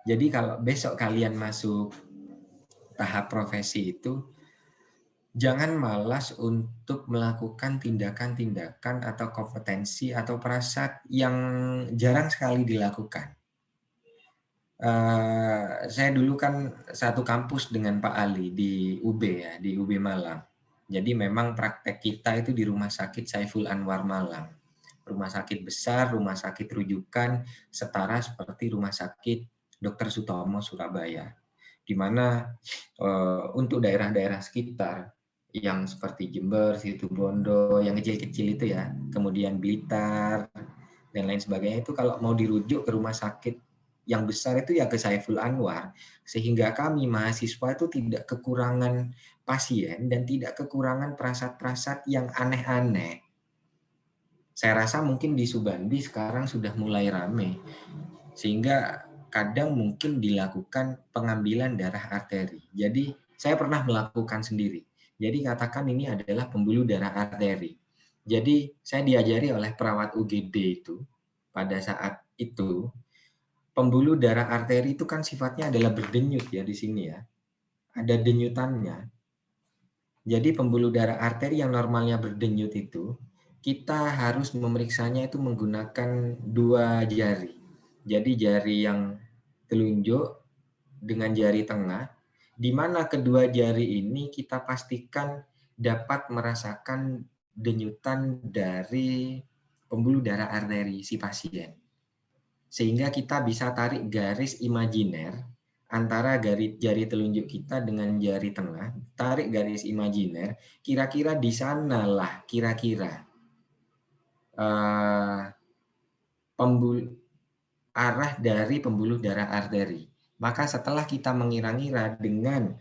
jadi kalau besok kalian masuk tahap profesi itu, jangan malas untuk melakukan tindakan-tindakan atau kompetensi atau prasat yang jarang sekali dilakukan. Saya dulu kan satu kampus dengan Pak Ali di UB ya, di UB Malang. Jadi memang praktek kita itu di Rumah Sakit Saiful Anwar Malang. Rumah sakit besar, rumah sakit rujukan, setara seperti Rumah Sakit Dr. Sutomo Surabaya, di mana untuk daerah-daerah sekitar yang seperti Jember, Situbondo, yang kecil-kecil itu ya, kemudian Blitar, dan lain sebagainya itu kalau mau dirujuk ke rumah sakit yang besar itu ya ke Saiful Anwar, sehingga kami mahasiswa itu tidak kekurangan pasien dan tidak kekurangan prasat-prasat yang aneh-aneh. Saya rasa mungkin di Subandi sekarang sudah mulai rame, sehingga kadang mungkin dilakukan pengambilan darah arteri. Jadi saya pernah melakukan sendiri. Jadi katakan ini adalah pembuluh darah arteri. Jadi saya diajari oleh perawat UGD itu pada saat itu, pembuluh darah arteri itu kan sifatnya adalah berdenyut ya di sini ya. Ada denyutannya. Jadi pembuluh darah arteri yang normalnya berdenyut itu, kita harus memeriksanya itu menggunakan 2 jari. Jadi jari yang telunjuk dengan jari tengah, di mana kedua jari ini kita pastikan dapat merasakan denyutan dari pembuluh darah arteri si pasien. Sehingga kita bisa tarik garis imajiner antara jari telunjuk kita dengan jari tengah, tarik garis imajiner, kira-kira di sanalah kira-kira arah dari pembuluh darah arteri. Maka setelah kita mengira-ngira dengan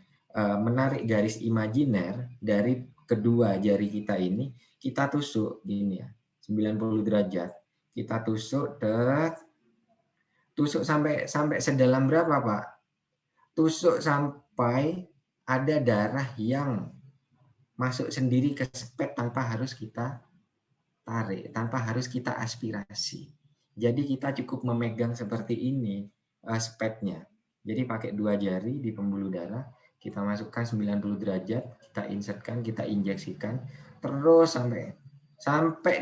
menarik garis imajiner dari kedua jari kita ini, kita tusuk gini ya, 90 derajat. Kita tusuk, tusuk sampai sedalam berapa, Pak? Tusuk sampai ada darah yang masuk sendiri ke spet tanpa harus kita tarik, tanpa harus kita aspirasi. Jadi kita cukup memegang seperti ini spetnya. Jadi pakai 2 jari di pembuluh darah, kita masukkan 90 derajat, kita insertkan, kita injeksikan, terus sampai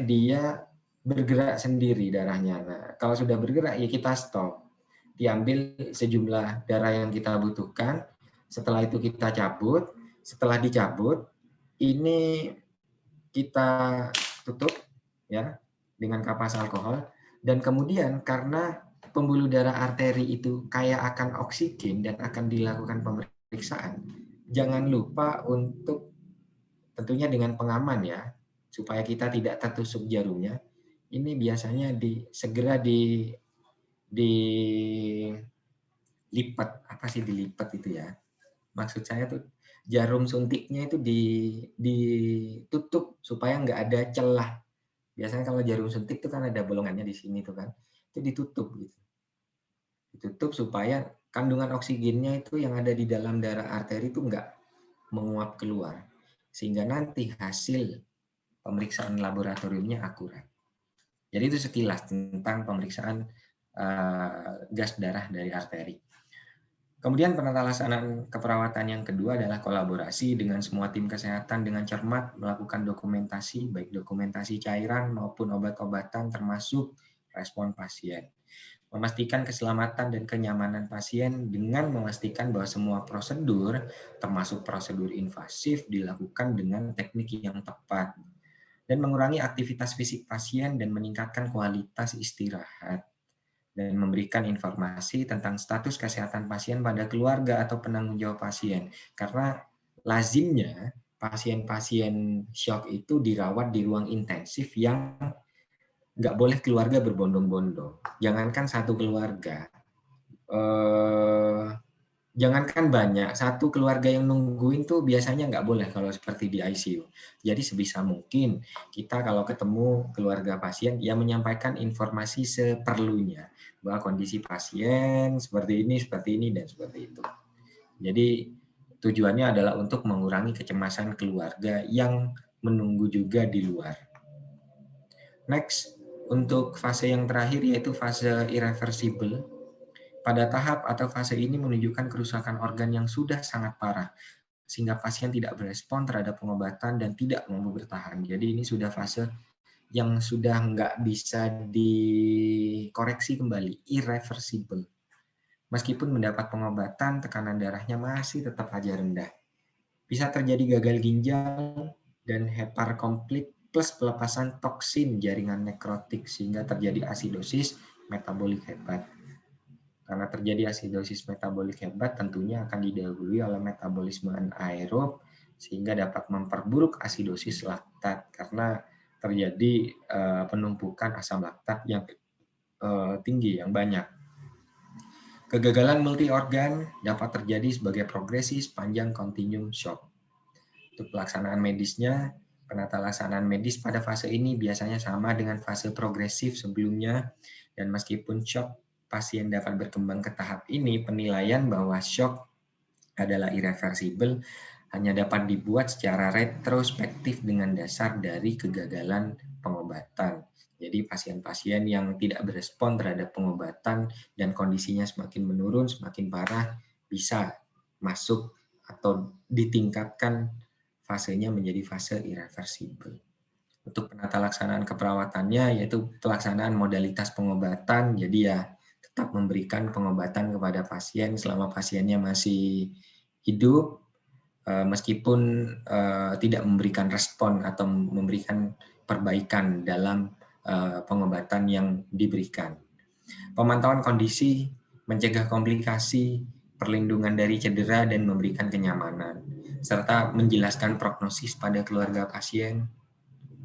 dia bergerak sendiri darahnya. Nah, kalau sudah bergerak ya kita stop. Diambil sejumlah darah yang kita butuhkan, setelah itu kita cabut, setelah dicabut, ini kita tutup ya dengan kapas alkohol, dan kemudian karena pembuluh darah arteri itu kaya akan oksigen dan akan dilakukan pemeriksaan, jangan lupa untuk tentunya dengan pengaman ya, supaya kita tidak tertusuk jarumnya. Ini biasanya segera dilipat, apa sih dilipat itu ya? Maksud saya tuh jarum suntiknya itu ditutup supaya nggak ada celah. Biasanya kalau jarum suntik itu kan ada bolongannya di sini tuh kan, itu ditutup gitu. Ditutup supaya kandungan oksigennya itu yang ada di dalam darah arteri itu nggak menguap keluar. Sehingga nanti hasil pemeriksaan laboratoriumnya akurat. Jadi itu sekilas tentang pemeriksaan gas darah dari arteri. Kemudian penata laksanaan keperawatan yang kedua adalah kolaborasi dengan semua tim kesehatan dengan cermat melakukan dokumentasi, baik dokumentasi cairan maupun obat-obatan termasuk respon pasien. Memastikan keselamatan dan kenyamanan pasien dengan memastikan bahwa semua prosedur, termasuk prosedur invasif, dilakukan dengan teknik yang tepat. Dan mengurangi aktivitas fisik pasien dan meningkatkan kualitas istirahat. Dan memberikan informasi tentang status kesehatan pasien pada keluarga atau penanggung jawab pasien. Karena lazimnya pasien-pasien shock itu dirawat di ruang intensif yang nggak boleh keluarga berbondong-bondong. Jangankan satu keluarga, jangankan banyak, satu keluarga yang nungguin tuh biasanya nggak boleh kalau seperti di ICU. Jadi sebisa mungkin kita kalau ketemu keluarga pasien, ya menyampaikan informasi seperlunya. Bahwa kondisi pasien seperti ini, dan seperti itu. Jadi tujuannya adalah untuk mengurangi kecemasan keluarga yang menunggu juga di luar. Next, untuk fase yang terakhir yaitu fase irreversible. Pada tahap atau fase ini menunjukkan kerusakan organ yang sudah sangat parah, sehingga pasien tidak berespon terhadap pengobatan dan tidak mampu bertahan. Jadi ini sudah fase yang sudah nggak bisa dikoreksi kembali, irreversible. Meskipun mendapat pengobatan, tekanan darahnya masih tetap aja rendah. Bisa terjadi gagal ginjal dan hepar komplit plus pelepasan toksin jaringan nekrotik sehingga terjadi asidosis metabolik hebat. Karena terjadi asidosis metabolik hebat tentunya akan didahului oleh metabolisme anaerob sehingga dapat memperburuk asidosis laktat karena terjadi penumpukan asam laktat yang tinggi, yang banyak. Kegagalan multi organ dapat terjadi sebagai progresi sepanjang continuum shock. Untuk pelaksanaan medisnya, penata laksanaan medis pada fase ini biasanya sama dengan fase progresif sebelumnya, dan meskipun shock pasien dapat berkembang ke tahap ini, penilaian bahwa shock adalah irreversibel hanya dapat dibuat secara retrospektif dengan dasar dari kegagalan pengobatan. Jadi pasien-pasien yang tidak berespon terhadap pengobatan dan kondisinya semakin menurun, semakin parah, bisa masuk atau ditingkatkan fasenya menjadi fase irreversibel. Untuk penata laksanaan keperawatannya yaitu pelaksanaan modalitas pengobatan, jadi ya tetap memberikan pengobatan kepada pasien selama pasiennya masih hidup, meskipun tidak memberikan respon atau memberikan perbaikan dalam pengobatan yang diberikan. Pemantauan kondisi, mencegah komplikasi, perlindungan dari cedera dan memberikan kenyamanan, serta menjelaskan prognosis pada keluarga pasien,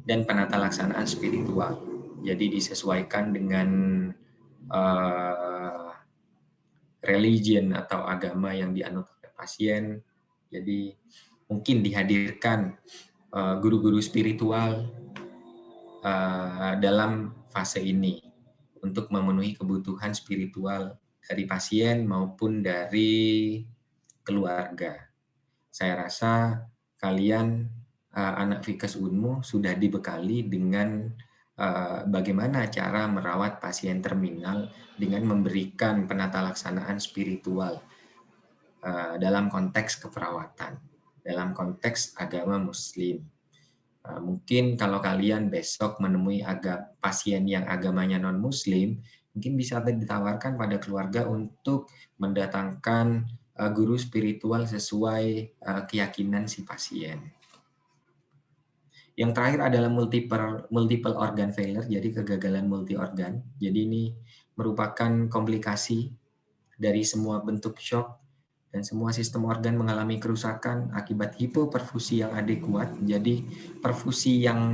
dan penata laksanaan spiritual. Jadi disesuaikan dengan religion atau agama yang dianut oleh pasien. Jadi mungkin dihadirkan guru-guru spiritual dalam fase ini untuk memenuhi kebutuhan spiritual dari pasien maupun dari keluarga. Saya rasa kalian anak Fikes Unmu sudah dibekali dengan bagaimana cara merawat pasien terminal dengan memberikan penata laksanaan spiritual dalam konteks keperawatan, dalam konteks agama Muslim. Mungkin kalau kalian besok menemui pasien yang agamanya non-Muslim, mungkin bisa ditawarkan pada keluarga untuk mendatangkan guru spiritual sesuai keyakinan si pasien. Yang terakhir adalah multiple organ failure, jadi kegagalan multi organ. Jadi ini merupakan komplikasi dari semua bentuk shock dan semua sistem organ mengalami kerusakan akibat hipoperfusi yang adekuat. Jadi perfusi yang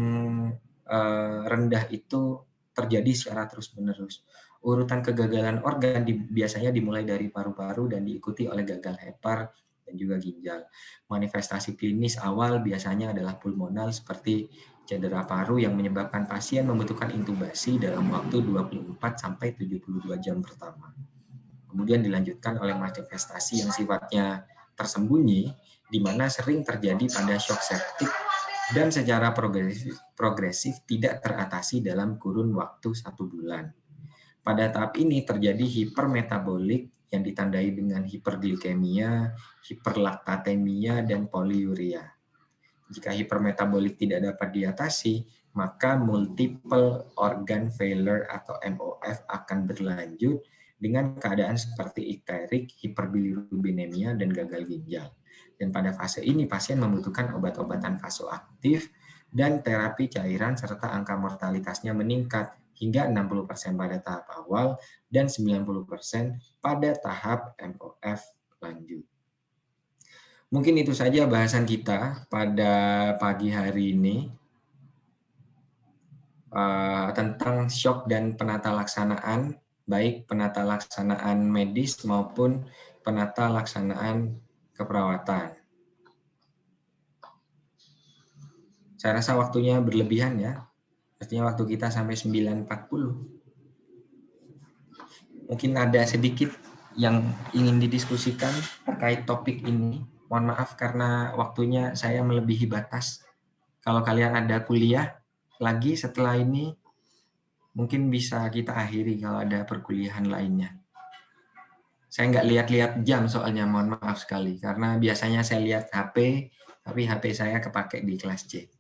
rendah itu terjadi secara terus-menerus. Urutan kegagalan organ biasanya dimulai dari paru-paru dan diikuti oleh gagal hepar dan juga ginjal. Manifestasi klinis awal biasanya adalah pulmonal seperti cedera paru yang menyebabkan pasien membutuhkan intubasi dalam waktu 24 sampai 72 jam pertama. Kemudian dilanjutkan oleh manifestasi yang sifatnya tersembunyi, di mana sering terjadi pada shock septik dan secara progresif tidak teratasi dalam kurun waktu 1 bulan. Pada tahap ini terjadi hipermetabolik yang ditandai dengan hiperglikemia, hiperlaktatemia, dan poliuria. Jika hipermetabolik tidak dapat diatasi, maka multiple organ failure atau MOF akan berlanjut dengan keadaan seperti ikterik, hiperbilirubinemia, dan gagal ginjal. Dan pada fase ini pasien membutuhkan obat-obatan vasoaktif dan terapi cairan serta angka mortalitasnya meningkat hingga 60% pada tahap awal dan 90% pada tahap MOF lanjut. Mungkin itu saja bahasan kita pada pagi hari ini tentang shock dan penata laksanaan, baik penata laksanaan medis maupun penata laksanaan keperawatan. Saya rasa waktunya berlebihan ya. Artinya waktu kita sampai 9.40. Mungkin ada sedikit yang ingin didiskusikan terkait topik ini. Mohon maaf karena waktunya saya melebihi batas. Kalau kalian ada kuliah lagi setelah ini, mungkin bisa kita akhiri kalau ada perkuliahan lainnya. Saya nggak lihat-lihat jam soalnya, mohon maaf sekali. Karena biasanya saya lihat HP, tapi HP saya kepake di kelas C.